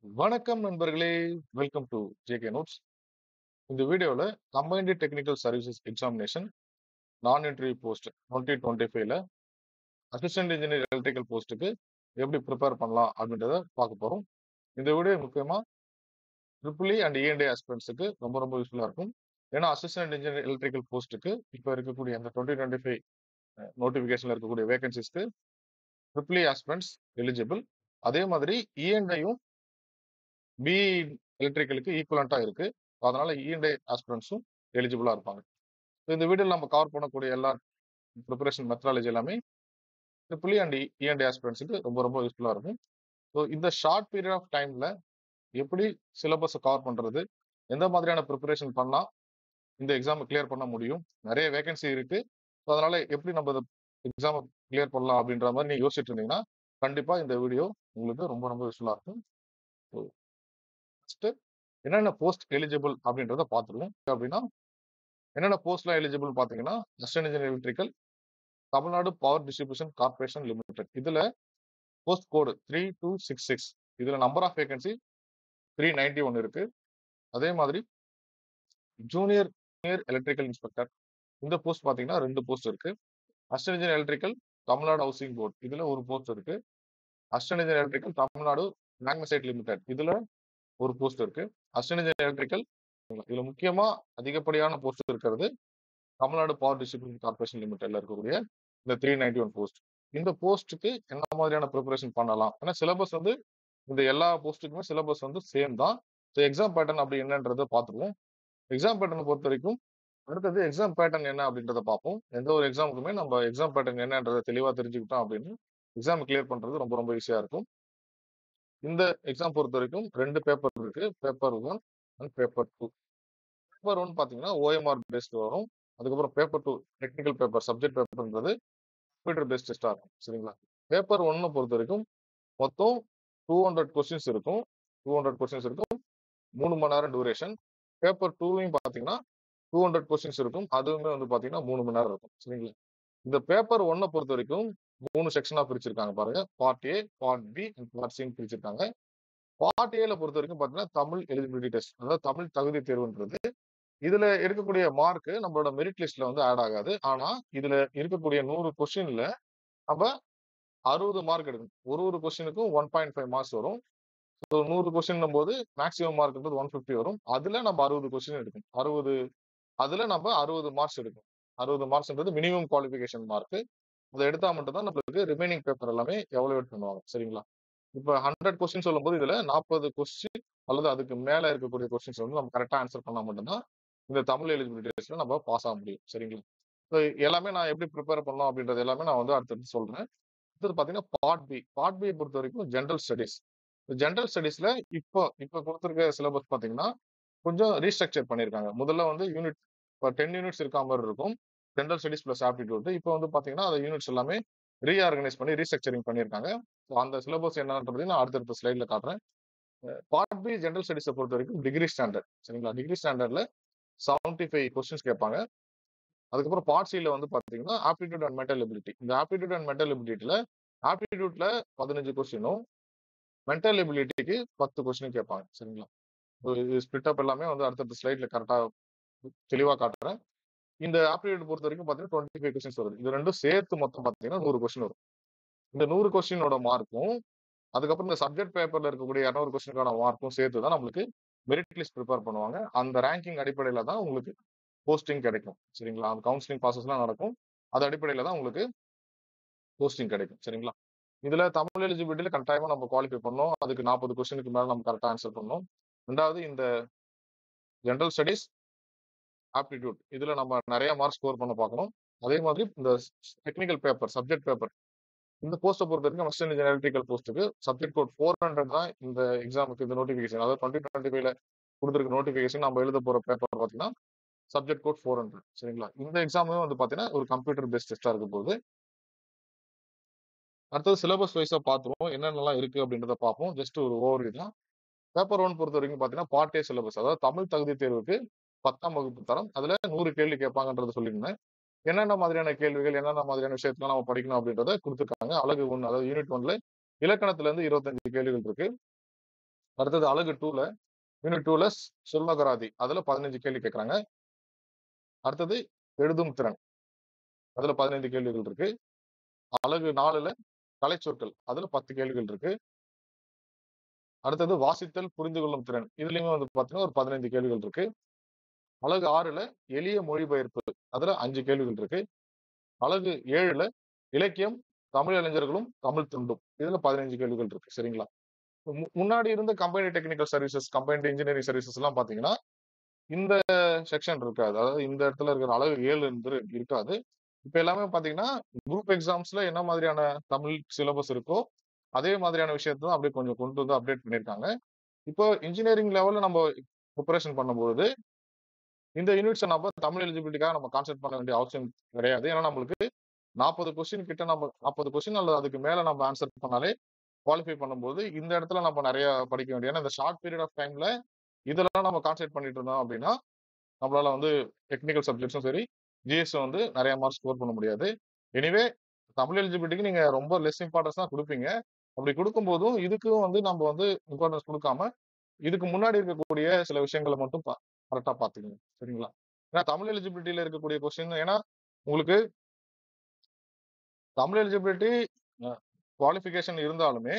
வணக்கம் நண்பர்களே. Welcome to JK notes. இந்த வீடியோவில் combined technical services examination non interview post 2025ல அசிஸ்டன்ட் இன்ஜினியர் எலக்ட்ரிக்கல் போஸ்ட்டுக்கு எப்படி ப்ரிப்பேர் பண்ணலாம் அப்படின்றத பார்க்க போகிறோம். இந்த வீடியோ முக்கியமாக ட்ரிபிள் அண்ட் இஎன்டி ஆஸ்பிரண்ட்ஸுக்கு ரொம்ப ரொம்ப யூஸ்ஃபுல்லாக இருக்கும். ஏன்னா அசிஸ்டன்ட் இன்ஜினியர் எலக்ட்ரிக்கல் போஸ்ட்டுக்கு இப்போ இருக்கக்கூடிய அந்த 2025 நோட்டிஃபிகேஷனில் இருக்கக்கூடிய வேகன்சிஸ்க்கு ட்ரிபிள் ஆஸ்பிரண்ட்ஸ் எலிஜிபிள். அதே மாதிரி இஎன்டையும் பி எலக்ட்ரிக்கலுக்கு ஈக்குவலண்டா இருக்கு. அதனால இஎன்டை ஆஸ்பிரண்ட்ஸும் எலிஜிபிளா இருப்பாங்க. இந்த வீடியோல நம்ம கவர் பண்ணக்கூடிய எல்லா ப்ரிப்பரேஷன் மெத்தடாலஜி எல்லாமே ட்ரிபிள் அண்ட் இஎன்டை ஆஸ்பிரண்ட்ஸுக்கு ரொம்ப ரொம்ப யூஸ்ஃபுல்லா இருக்கும். ஸோ இந்த ஷார்ட் பீரியட் ஆஃப் டைம்ல எப்படி சிலபஸை கவர் பண்றது, எந்த மாதிரியான ப்ரிப்பரேஷன் பண்ணா இந்த எக்ஸாம் கிளியர் பண்ண முடியும், நிறைய வேகன்சி இருக்கு. ஸோ அதனால எப்படி நம்ம இந்த எக்ஸாம் கிளியர் பண்ணலாம் அப்படின்ற மாதிரி நீங்க யோசிச்சுட்டு இருந்தீங்கன்னா கண்டிப்பா இந்த வீடியோ உங்களுக்கு ரொம்ப ரொம்ப யூஸ்ஃபுல்லா இருக்கும். ஃபர்ஸ்ட் என்னென்ன போஸ்ட் எலிஜிபிள் அப்படின்றத பார்த்துருவோம். அப்படின்னா என்னென்ன போஸ்ட்லாம் எலிஜிபிள் பார்த்தீங்கன்னா, assistant engineer electrical, Tamil Nadu power distribution corporation limited. இதுல போஸ்ட் கோடு 3266. இதுல நம்பர் ஆஃப் வேகன்சி 391 இருக்கு. அதே மாதிரி ஜூனியர் எலக்ட்ரிக்கல் இன்ஸ்பெக்டர், இந்த போஸ்ட் பார்த்தீங்கன்னா 2 போஸ்ட் இருக்கு. Assistant engineer electrical Tamil Nadu housing board, இதுல ஒரு போஸ்ட் இருக்கு. Assistant engineer electrical Tamil Nadu magnesite limited, இதுல ஒரு போஸ்ட் இருக்கு. அசிஸ்டன்ட் இன்ஜினியர் எலக்ட்ரிக்கல் இதுல முக்கியமா அதிகப்படியான போஸ்ட் இருக்கிறது தமிழ்நாடு பவர் டிஸ்ட்ரிபியூஷன் கார்பரேஷன் லிமிடெட்ல இருக்கக்கூடிய இந்த 391 போஸ்ட். இந்த போஸ்ட்டுக்கு என்ன மாதிரியான ப்ரிப்பரேஷன் பண்ணலாம்? ஏன்னா சிலபஸ் வந்து இந்த எல்லா போஸ்ட்டுக்குமே சிலபஸ் வந்து சேம் தான். ஸோ எக்ஸாம் பேட்டர்ன் அப்படி என்னன்றதை பார்த்துருவோம். எக்ஸாம் பேட்டர்னை பொறுத்த வரைக்கும் அடுத்தது எக்ஸாம் பேட்டர்ன் என்ன அப்படின்றத பார்ப்போம். எந்த ஒரு எக்ஸாமுக்குமே நம்ம எக்ஸாம் பேட்டர்ன் என்னன்றதை தெளிவாக தெரிஞ்சுக்கிட்டோம் அப்படின்னு எக்ஸாம் கிளியர் பண்றது ரொம்ப ரொம்ப ஈஸியா இருக்கும். இந்த எக்ஸாம் பொறுத்த வரைக்கும் 2 பேப்பர் இருக்கு. Paper 1 and paper 2. பேப்பர் 1 பார்த்தீங்கன்னா ஓஎம்ஆர் பேஸ்ட் வரும். அதுக்கப்புறம் பேப்பர் 2 டெக்னிக்கல் பேப்பர் சப்ஜெக்ட் பேப்பர்ன்றது கம்ப்யூட்டர் பேஸ்ட் டெஸ்டா இருக்கும். சரிங்களா? பேப்பர் 1 பொறுத்த வரைக்கும் மொத்தம் 200 கொஸ்டின்ஸ் இருக்கும். 200 கொஸ்டின்ஸ் இருக்கும். 3 மணி நேரம் டியூரேஷன். பேப்பர் 2லையும் பார்த்தீங்கன்னா 200 கொஸ்டின்ஸ் இருக்கும். அதுவுமே வந்து பார்த்தீங்கன்னா 3 மணி நேரம் இருக்கும். சரிங்களா? இந்த பேப்பர் 1 பொறுத்த வரைக்கும் 3 செக்ஷனா பிரிச்சிருக்காங்க பாருங்க. Part A, part B and part சின்னு பிரிச்சிருக்காங்க. பார்ட் ஏல பொறுத்த வரைக்கும் பார்த்தீங்கன்னா தமிழ் எலிஜிபிலிட்டி டெஸ்ட், அதாவது தமிழ் தகுதி தேர்வுன்றது. இதுல இருக்கக்கூடிய மார்க் நம்மளோட மெரிட் லிஸ்ட்ல வந்து ஆட் ஆகாது. ஆனா இதுல இருக்கக்கூடிய 100 கொஸ்டின்ல நம்ம 60 மார்க் எடுக்கணும். ஒரு கொஸ்டினுக்கும் 1.5 மார்க்ஸ் வரும். ஸோ 100 கொஸ்டின் போது மேக்ஸிமம் மார்க்ன்றது 150 வரும். அதுல நம்ம 60 கொஸ்டின் எடுக்கணும். அதுல நம்ம 60 மார்க்ஸ் எடுக்கணும். 60 மார்க்ஸ்ன்றது மினிமம் குவாலிஃபிகேஷன் மார்க். அதை எடுத்தா மட்டும் தான் நம்மளுக்கு ரிமைனிங் பேப்பர் எல்லாமே எவாலுவேட் பண்ணுவாங்க. சரிங்களா? இப்ப 100 கொஸ்டின் சொல்லும்போது இதுல 40 கொஸ்டின் அல்லது அதுக்கு மேல இருக்கக்கூடிய கொஸ்டின்ஸ் வந்து நம்ம கரெக்டா ஆன்சர் பண்ணா மட்டும்தான் இந்த தமிழ் எலிஜிபிலிட்டி டெஸ்ட்ல நம்ம பாஸ் ஆக முடியும். சரிங்களா? ஸோ எல்லாமே நான் எப்படி ப்ரிப்பேர் பண்ணலாம் அப்படின்றது எல்லாமே நான் வந்து அடுத்தடுத்து சொல்றேன். அடுத்தது பாத்தீங்கன்னா பார்ட் பி. பார்ட் பி பொறுத்த வரைக்கும் ஜென்ரல் ஸ்டடிஸ். ஜென்ரல் ஸ்டடிஸ்ல இப்போ கொடுத்துருக்க சிலபஸ் பாத்தீங்கன்னா கொஞ்சம் ரீஸ்ட்ரக்சர் பண்ணியிருக்காங்க. முதல்ல வந்து யூனிட் 10 யூனிட்ஸ் இருக்க மாதிரி இருக்கும். General studies plus aptitude. இப்போ வந்து பாத்தீங்கன்னா அந்த யூனிட்ஸ் எல்லாமே ரீஆர்கனைஸ் பண்ணி ரீஸ்ட்ரக்சரிங் பண்ணியிருக்காங்க. ஸோ அந்த சிலபஸ் என்னன்றது நான் அடுத்தடுத்த ஸ்லைட்ல காட்டுறேன். பார்ட் பி ஜென்ரல் ஸ்டடிஸை பொறுத்த வரைக்கும் டிகிரி ஸ்டாண்டர்ட். சரிங்களா? டிகிரி ஸ்டாண்டர்ட்ல 75 கொஸ்டின்ஸ் கேட்பாங்க. அதுக்கப்புறம் பார்ட் சில வந்து பாத்தீங்கன்னா ஆப்டிடியூட் அண்ட் மென்டல் எபிலிட்டி. இந்த ஆப்டிடியூட் அண்ட் மென்டல் எபிலிட்டியில ஆப்டிடியூட்ல 15 கொஸ்டினும் மென்டல் எபிலிட்டிக்கு 10 கொஸ்டினும் கேட்பாங்க. சரிங்களா? இது ஸ்பிளிட் அப் எல்லாமே வந்து அடுத்தடுத்த ஸ்லைட்ல கரெக்டா தெளிவா காட்டுறேன். இந்த ஆப்டிடியூட் பொறுத்த வரைக்கும் பாத்தீங்கன்னா 25 கொஸ்டின்ஸ் வருது. இது ரெண்டும் சேர்த்து மொத்தம் பாத்தீங்கன்னா 100 கொஸ்டின் வரும். இந்த 100 கொஸ்டினோட மார்க்கும் அதுக்கப்புறம் இந்த சப்ஜெக்ட் பேப்பர்ல இருக்கக்கூடிய 200 கொஸ்டினுக்கான மார்க்கும் சேர்த்து தான் நம்மளுக்கு மெரிட் லிஸ்ட் ப்ரிப்பேர் பண்ணுவாங்க. அந்த ரேங்கிங் அடிப்படையில தான் உங்களுக்கு போஸ்டிங் கிடைக்கும். சரிங்களா? அந்த கவுன்சிலிங் ப்ராசஸ்லாம் நடக்கும். அது அடிப்படையில தான் உங்களுக்கு போஸ்டிங் கிடைக்கும். சரிங்களா? இதுல தமிழ் எலிஜிபிலிட்டியில கட்டாயமா நம்ம குவாலிஃபை பண்ணணும். அதுக்கு 40 கொஸ்டினுக்கு மேல நம்ம கரெக்டா ஆன்சர் பண்ணணும். ரெண்டாவது இந்த ஜெனரல் ஸ்டடிஸ், ஆப்டிடியூட் இதுல நம்ம நிறைய மார்க் ஸ்கோர் பண்ண பார்க்கணும். அதே மாதிரி இந்த டெக்னிக்கல் பேப்பர், சப்ஜெக்ட் பேப்பர், இந்த போஸ்ட்டை பொறுத்த வரைக்கும் அசிஸ்டன்ட் இன்ஜினியர் எலக்ட்ரிக்கல் போஸ்ட்டுக்கு சப்ஜெக்ட் கோட் 400 தான் இந்த எக்ஸாமுக்கு இந்த நோட்டிஃபிகேஷன். அதாவது 2025ல கொடுத்துருக்க நோட்டிஃபிகேஷன் நம்ம எழுத போற பேப்பர் பார்த்தீங்கன்னா சப்ஜெக்ட் கோட் 400. சரிங்களா? இந்த எக்ஸாமே வந்து பாத்தீங்கன்னா ஒரு கம்ப்யூட்டர் பேஸ்ட் டெஸ்டா இருக்க போகுது. அடுத்தது சிலபஸ் வைஸா பார்த்துருவோம். என்னென்னலாம் இருக்கு அப்படின்றத பார்ப்போம். ஜஸ்ட் ஒரு ஓவர்வியூ தான். பேப்பர் 1 பொறுத்த வரைக்கும் பாத்தீங்கன்னா பார்ட் ஏ சிலபஸ், அதாவது தமிழ் தகுதி தேர்வுக்கு 10ஆம் வகுப்பு தரம். அதுல 100 கேள்வி கேட்பாங்கன்றத சொல்லியிருந்தேன். என்னென்ன மாதிரியான கேள்விகள், என்னென்ன மாதிரியான விஷயத்தெல்லாம் நம்ம படிக்கணும் அப்படின்றத கொடுத்துருக்காங்க. அலகு 1, அதாவது யூனிட் 1ல இலக்கணத்துல இருந்து 25 கேள்விகள் இருக்கு. அடுத்தது அழகு 2ல யூனிட் 2ல சொல்லகராதி அதுல 15 கேள்வி கேட்கறாங்க. அடுத்தது எழுதும் திறன் அதுல 15 கேள்விகள் இருக்கு. அழகு 4ல கலைச்சொற்கள் அதுல 10 கேள்விகள் இருக்கு. அடுத்தது வாசித்தல் புரிந்து கொள்ளும் திறன் இதுலயுமே வந்து பாத்தீங்கன்னா ஒரு 15 கேள்விகள் இருக்கு. அழகு 6ல எளிய மொழிபெயர்ப்பு அதுல 5 கேள்விகள் இருக்கு. அழகு 7ல இலக்கியம் தமிழ் இளைஞர்களும் தமிழ் துண்டும் இதுல 15 கேள்விகள் இருக்கு. சரிங்களா? முன்னாடி இருந்த combined technical services combined engineering services எல்லாம் பாத்தீங்கன்னா இந்த செக்ஷன் இருக்காது. அதாவது இந்த இடத்துல இருக்கிற அழகு 7 என்பது இருக்காது. இப்ப எல்லாமே பாத்தீங்கன்னா குரூப் எக்ஸாம்ஸ்ல என்ன மாதிரியான தமிழ் சிலபஸ் இருக்கோ அதே மாதிரியான விஷயத்தை தான் அப்படியே கொஞ்சம் கொண்டு வந்து அப்டேட் பண்ணியிருக்காங்க. இப்போ இன்ஜினியரிங் லெவல்ல நம்ம ப்ரிப்பரேஷன் பண்ணும்போது இந்த யூனிட்ஸை நம்ம தமிழ் எலிஜிபிலிட்டிக்காக நம்ம கான்சென்ட் பண்ண வேண்டிய அவசியம் கிடையாது. ஏன்னா நம்மளுக்கு 40 கொஸ்டின் கிட்ட நம்ம 40 கொஸ்டின் அல்லது அதுக்கு மேல நம்ம ஆன்சர் பண்ணாலே குவாலிஃபை பண்ணும்போது இந்த இடத்துல நம்ம நிறைய படிக்க வேண்டிய ஏன்னா இந்த ஷார்ட் பீரியட் ஆஃப் டைம்ல இதெல்லாம் நம்ம கான்சென்ட் பண்ணிட்டு இருந்தோம் அப்படின்னா நம்மளால வந்து டெக்னிக்கல் சப்ஜெக்ட்ஸும் சரி ஜிஎஸ் வந்து நிறைய மார்க் ஸ்கோர் பண்ண முடியாது. எனிவே தமிழ் எலிஜிபிலிட்டிக்கு நீங்க ரொம்ப லெஸ் இம்பார்ட்டன்ஸ் தான் கொடுப்பீங்க. அப்படி கொடுக்கும்போதும் இதுக்கும் வந்து நம்ம வந்து இம்பார்ட்டன்ஸ் கொடுக்காம இதுக்கு முன்னாடி இருக்கக்கூடிய சில விஷயங்களை மட்டும் கரெக்டா பாத்துக்கணும். சரிங்களா? ஏன்னா தமிழ் எலிஜிபிலிட்டியில இருக்கக்கூடிய கொஸ்டின் ஏன்னா உங்களுக்கு தமிழ் எலிஜிபிலிட்டி குவாலிஃபிகேஷன் இருந்தாலுமே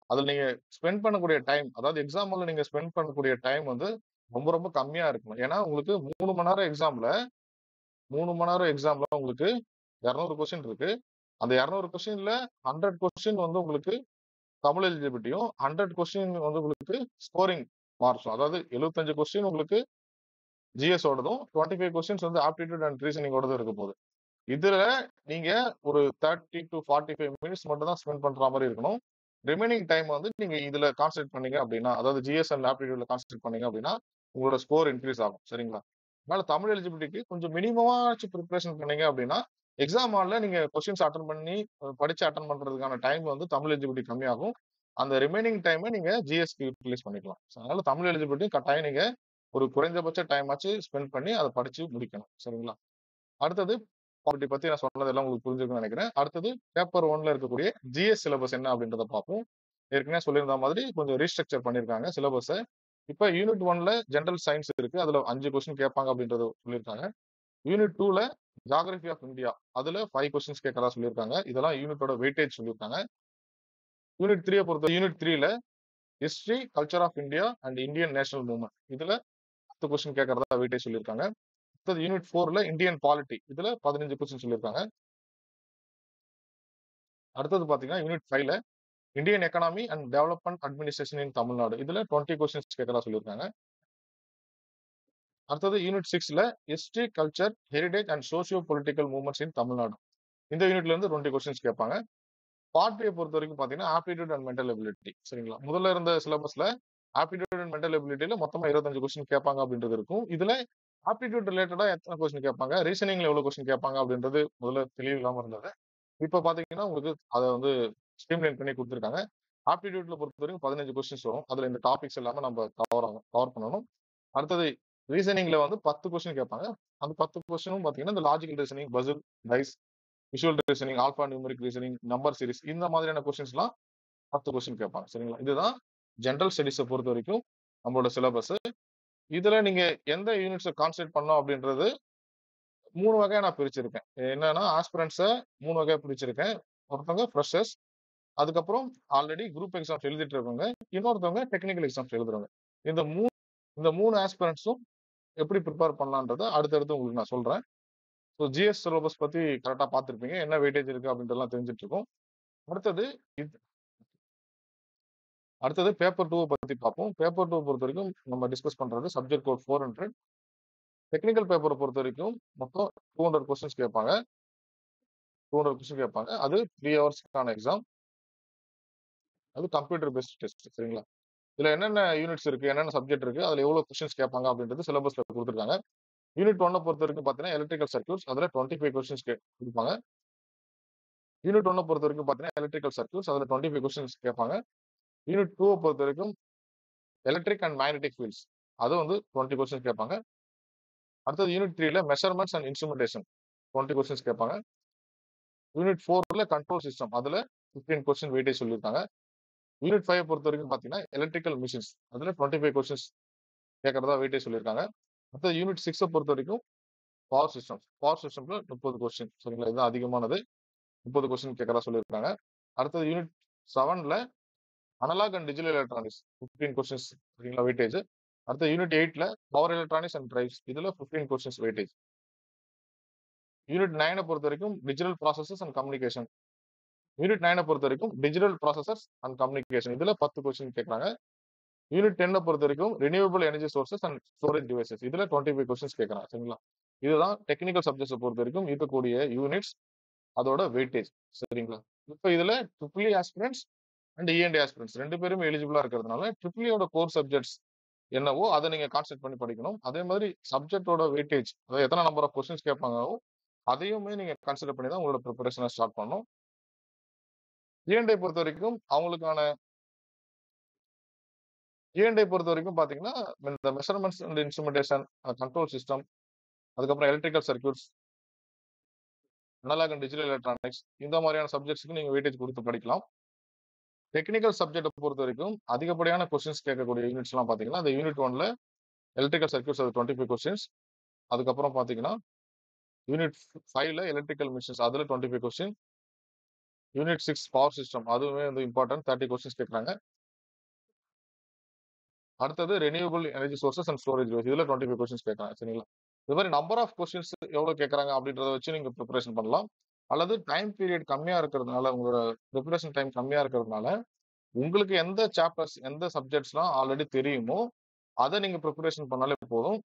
அதுல நீங்க ஸ்பெண்ட் பண்ணக்கூடிய டைம் அதாவது எக்ஸாம்ல நீங்க ஸ்பெண்ட் பண்ணக்கூடிய டைம் வந்து ரொம்ப ரொம்ப கம்மியா இருக்கணும். ஏன்னா உங்களுக்கு 3 மணி நேரம் எக்ஸாம்ல 3 மணி நேரம் எக்ஸாம்ல உங்களுக்கு 200 கொஸ்டின் இருக்கு. அந்த 200 கொஸ்டின்ல 100 கொஸ்டின் வந்து உங்களுக்கு தமிழ் எலிஜிபிலிட்டியும் 100 கொஸ்டின் வந்து உங்களுக்கு ஸ்கோரிங் மார்க்ஸும் அதாவது 75 கொஸ்டின் உங்களுக்கு ஜிஎஸ் ஓடதும் 25 கொஸ்டின்ஸ் வந்து ஆப்டிடியூட் அண்ட் ரீசனிங்கோடதும் இருக்க போகுது. இதுல நீங்க ஒரு 30 to 45 மினிட்ஸ் மட்டும் தான் ஸ்பெண்ட் பண்ற மாதிரி இருக்கணும். ரிமைனிங் டைம் வந்து நீங்க இதுல கான்சென்ட்ரேட் பண்ணீங்க அப்படின்னா அதாவது ஜிஎஸ் அண்ட் ஆப்டிடியூட்ல கான்சென்ட்ரேட் பண்ணீங்க அப்படின்னா உங்களோட ஸ்கோர் இன்க்ரீஸ் ஆகும். சரிங்களா? அதனால தமிழ் எலிஜிபிலிட்டிக்கு கொஞ்சம் மினிமமாச்சு ப்ரிப்பரேஷன் பண்ணீங்க அப்படின்னா எக்ஸாம் ஹால்ல நீங்க கொஸ்டின்ஸ் அட்டன் பண்ணி படிச்சு அட்டன் பண்றதுக்கான டைம் வந்து தமிழ் எலிஜிபிலிட்டி கம்மியாகும். அந்த ரிமைனிங் டைமை நீங்க ஜிஎஸ்க்கு யூட்டிலைஸ் பண்ணிக்கலாம். அதனால தமிழ் எலிஜிபிலிட்டி கட்டாயம் நீங்க ஒரு குறைந்தபட்ச டைம் ஆச்சு ஸ்பெண்ட் பண்ணி அதை படிச்சு முடிக்கணும். சரிங்களா? அடுத்தது பாலிட்டி பத்தி நான் சொன்னதெல்லாம் உங்களுக்கு புரிஞ்சிருக்கும்னு நினைக்கிறேன். அடுத்தது பேப்பர் 1ல இருக்கக்கூடிய ஜிஎஸ் சிலபஸ் என்ன அப்படின்றத பார்ப்போம். ஏற்கனவே சொல்லியிருந்த மாதிரி கொஞ்சம் ரீஸ்ட்ரக்சர் பண்ணியிருக்காங்க சிலபஸை. இப்ப யூனிட் 1ல ஜெனரல் சயின்ஸ் இருக்கு. அதுல 5 கொஸ்டின் கேட்பாங்க அப்படின்றத சொல்லியிருக்காங்க. யூனிட் 2ல ஜியோகிராஃபி ஆஃப் இந்தியா அதுல 5 கொஸ்டின்ஸ் கேட்கறதா சொல்லியிருக்காங்க. இதெல்லாம் யூனிட்டோட வெயிட்டேஜ் சொல்லியிருக்காங்க. யூனிட் 3 பொறுத்த யூனிட் 3ல history culture of India and Indian national movement இதுல 10 கொஸ்டின் கேட்கறதா வெயிட்டேஜ் சொல்லியிருக்காங்க. அடுத்தது யூனிட் 4ல இந்தியன் பாலிட்டி இதுல 15 கொஸ்டின் சொல்லியிருக்காங்க. அடுத்தது பாத்தீங்கன்னா யூனிட் 5ல Indian economy and development administration in Tamil Nadu இதுல 20 கொஸ்டின்ஸ் கேட்கறதா சொல்லியிருக்காங்க. அடுத்தது யூனிட் 6ல history culture heritage and socio political movements in Tamil Nadu இந்த யூனிட்ல இருந்து 20 கொஸ்டின்ஸ் கேட்பாங்க. பார்ட் ஏ பொறுத்த வரைக்கும் பாத்தீங்கன்னா ஆப்டிடியூட் அண்ட் மென்டல் எபிலிட்டி. சரிங்களா? முதல்ல இருந்த சிலபஸ்ல ஆப்டிடியூட் அண்ட் மென்டல் எபிலிட்டியில மொத்தமா 25 கொஸ்டின் கேட்பாங்க அப்படின்றது இருக்கும். இதுல ஆப்டிடியூட் ரிலேட்டடா எத்தனை கொஸ்டின் கேட்பாங்க, ரீசனிங்ல எவ்வளவு கொஸ்டின் கேட்பாங்க அப்படின்றது முதல்ல தெளிவு இல்லாம இருந்தது. இப்ப பாத்தீங்கன்னா உங்களுக்கு அதை வந்து ஸ்ட்ரீம்லைன் பண்ணி கொடுத்துருக்காங்க. ஆப்டிடியூட்ல பொறுத்த வரைக்கும் 15 கொஸ்டின்ஸ் வரும். அதுல இந்த டாபிக்ஸ் எல்லாமே நம்ம கவர் பண்ணணும். அடுத்தது ரீசனிங்ல வந்து 10 கொஸ்டின் கேட்பாங்க. அந்த 10 கொஸ்டினும் பாத்தீங்கன்னா இந்த logical reasoning, puzzle, dice, visual reasoning, alpha numeric reasoning, number series இந்த மாதிரியான கொஸ்டின்ஸ் எல்லாம் 10 கொஸ்டின் கேட்பாங்க. சரிங்களா? இதுதான் ஜெனரல் ஸ்டடிஸை பொறுத்த வரைக்கும் நம்மளோட சிலபஸ். இதுல நீங்க எந்த யூனிட்ஸை கான்சென்ட்ரேட் பண்ணோம் அப்படின்றது 3 வகையா நான் பிரிச்சிருக்கேன். என்னன்னா ஆஸ்பிரன்ஸை 3 வகையா பிரிச்சிருக்கேன். ஒருத்தவங்க ஃப்ரெஷர்ஸ், அதுக்கப்புறம் ஆல்ரெடி குரூப் எக்ஸாம்ஸ் எழுதிட்டு இருக்கவங்க, இன்னொருத்தவங்க டெக்னிக்கல் எக்ஸாம்ஸ் எழுதுறவங்க. இந்த மூணு ஆஸ்பிரன்ஸும் எப்படி ப்ரிப்பேர் பண்ணலான்றதை அடுத்தடுத்து உங்களுக்கு நான் சொல்றேன். ஸோ ஜிஎஸ் சிலபஸ் பத்தி கரெக்டா பார்த்துருப்பீங்க, என்ன வெயிட்டேஜ் இருக்கு அப்படின்றதெல்லாம் தெரிஞ்சுட்டு இருக்கோம். அடுத்தது பேப்பர் 2 பத்தி பார்ப்போம். பேப்பர் 2 பொறுத்த வரைக்கும் நம்ம டிஸ்கஸ் பண்றது சப்ஜெக்ட் கோட் 400. டெக்னிக்கல் பேப்பரை பொறுத்த வரைக்கும் மொத்தம் 200 கொஸ்டின்ஸ் கேட்பாங்க. 200 கொஸ்டின் கேட்பாங்க. அது 3 ஹவர்ஸ்க்கான எக்ஸாம். அது கம்ப்யூட்டர் பேஸ்ட் டெஸ்ட். சரிங்களா? இதுல என்னென்ன யூனிட்ஸ் இருக்கு, என்னென்ன சப்ஜெக்ட் இருக்கு, அதுல எவ்வளவு கொஸ்டின்ஸ் கேட்பாங்க அப்படின்றது சிலபஸ்ல கொடுத்துருக்காங்க. யூனிட் 1 பொறுத்த வரைக்கும் பாத்தீங்கன்னா எலக்ட்ரிக்கல் சர்க்யூட்ஸ் அதுல 25 கொஸ்டின்ஸ் கொடுப்பாங்க. யூனிட் 1 பொறுத்த வரைக்கும் பாத்தீங்கன்னா எலக்ட்ரிக்கல் சர்க்யூட்ஸ் அதுல 25 கொஸ்டின்ஸ் கேட்பாங்க. யூனிட் 2 பொறுத்த வரைக்கும் எலக்ட்ரிக் அண்ட் மேக்னெட்டிக் ஃபீல்ட்ஸ் அது வந்து 20 கொஸ்டின்ஸ் கேட்பாங்க. அடுத்தது யூனிட் 3ல மெஷர்மெண்ட்ஸ் அண்ட் இன்ஸ்ட்ருமெண்டேஷன் 20 கொஸ்டின்ஸ் கேட்பாங்க. யூனிட் 4ல கண்ட்ரோல் சிஸ்டம் அதுல 15 கொஸ்டின் வெயிட்டேஜ் சொல்லியிருக்காங்க. யூனிட் 5 பொறுத்தவரைக்கும் பார்த்தீங்கன்னா, எலக்ட்ரிக்கல் மிஷின்ஸ். அதுல 25 கொஸ்டின்ஸ் கேட்கறதா வெயிட்டேஜ் சொல்லியிருக்காங்க. அடுத்தது யூனிட் 6 பொறுத்தவரைக்கும் பவர் சிஸ்டம்ஸ். பவர் சிஸ்டம்ல 30 கொஸ்டின் சரிங்களா? இதுதான் அதிகமானது. 30 கொஸ்டின் கேட்கறதா சொல்லியிருக்காங்க. அடுத்தது யூனிட் 7ல analog and digital electronics 15 questions சரிங்களா? வெயிட்டேஜ். அடுத்து யூனிட் 8ல பவர் எலக்ட்ரானிக்ஸ் அண்ட் டிரைவ்ஸ். இதுல 15 கொஸ்டின்ஸ் வெயிட்டேஜ். யூனிட் 9 பொறுத்தவரைக்கும் digital processes and communication. Unit 9 பொறுத்தவரைக்கும் டிஜிட்டல் ப்ராசஸர்ஸ் அண்ட் கம்யூனிகேஷன். இதுல 10 கொஸ்டின் கேட்கறாங்க. யூனிட் 10 பொறுத்தவரைக்கும் renewable energy sources and storage devices. இதுல 25 கொஸ்டின்ஸ் கேட்கறாங்க சரிங்களா? இதுதான் டெக்னிக்கல் சப்ஜெக்ட்ஸை பொறுத்தவரைக்கும் இருக்கக்கூடிய யூனிட்ஸ், அதோட வெயிட்டேஜ் சரிங்களா? இப்போ இதுல ட்ரிபிள் ஆஸ்பிரன்ட்ஸ் அண்ட் இஎன்டி ஆஸ்பிரன்ட்ஸ் 2 பேரும் எலிஜிபிளா இருக்கிறதுனால ட்ரிபிள் கோர் சப்ஜெக்ட்ஸ் என்னவோ அதை நீங்க கான்சென்ட்ரேட் பண்ணி படிக்கணும். அதே மாதிரி சப்ஜெக்டோட வெயிட்டேஜ், அதாவது எத்தனை நம்பர் ஆஃப் கொஸ்டின்ஸ் கேட்பாங்களோ அதையுமே நீங்க கன்சிடர் பண்ணி தான் உங்களோட ப்ரிப்பரேஷனை ஸ்டார்ட் பண்ணணும். இஎன்டி பொறுத்த வரைக்கும் அவங்களுக்கான இஎன்டி பொறுத்த வரைக்கும் பாத்தீங்கன்னா, இந்த measurements and instrumentation, control system, அதுக்கப்புறம் electrical circuits, analog and digital electronics, இந்த மாதிரியான சப்ஜெக்ட்ஸ்க்கு நீங்க வெயிட்டேஜ் கொடுத்து படிக்கலாம். டெக்னிக்கல் சப்ஜெக்ட்டை பொறுத்த வரைக்கும் அதிகப்படியான கொஸ்டின்ஸ் கேட்கக்கூடிய யூனிட்ஸ் எல்லாம் பாத்தீங்கன்னா, அந்த யூனிட் 1ல எலக்ட்ரிக்கல் சர்க்யூட்ஸ் அது 25 கொஸ்டின்ஸ். அதுக்கப்புறம் பாத்தீங்கன்னா யூனிட் 5ல எலக்ட்ரிக்கல் மிஷின்ஸ் அதுல 25 கொஸ்டின். யூனிட் 6 பவர் சிஸ்டம் அதுவுமே வந்து இம்பார்ட்டன்ட் 30 கொஸ்டின்ஸ் கேட்கறாங்க. அடுத்தது renewable energy sources and storage இதுல 25 கொஸ்டின்ஸ் கேட்கறாங்க சரிங்களா? இது மாதிரி நம்பர் ஆஃப் கொஸ்டின்ஸ் எவ்வளவு கேட்கறாங்க அப்படின்றத வச்சு நீங்க ப்ரிப்பரேஷன் பண்ணலாம். அல்லது டைம் பீரியட் கம்மியா இருக்கிறதுனால, உங்களோட ப்ரிப்பரேஷன் டைம் கம்மியா இருக்கிறதுனால, உங்களுக்கு எந்த சாப்டர்ஸ், எந்த சப்ஜெக்ட்ஸ்லாம் ஆல்ரெடி தெரியுமோ அதை நீங்க ப்ரிப்பரேஷன் பண்ணாலே போதும்.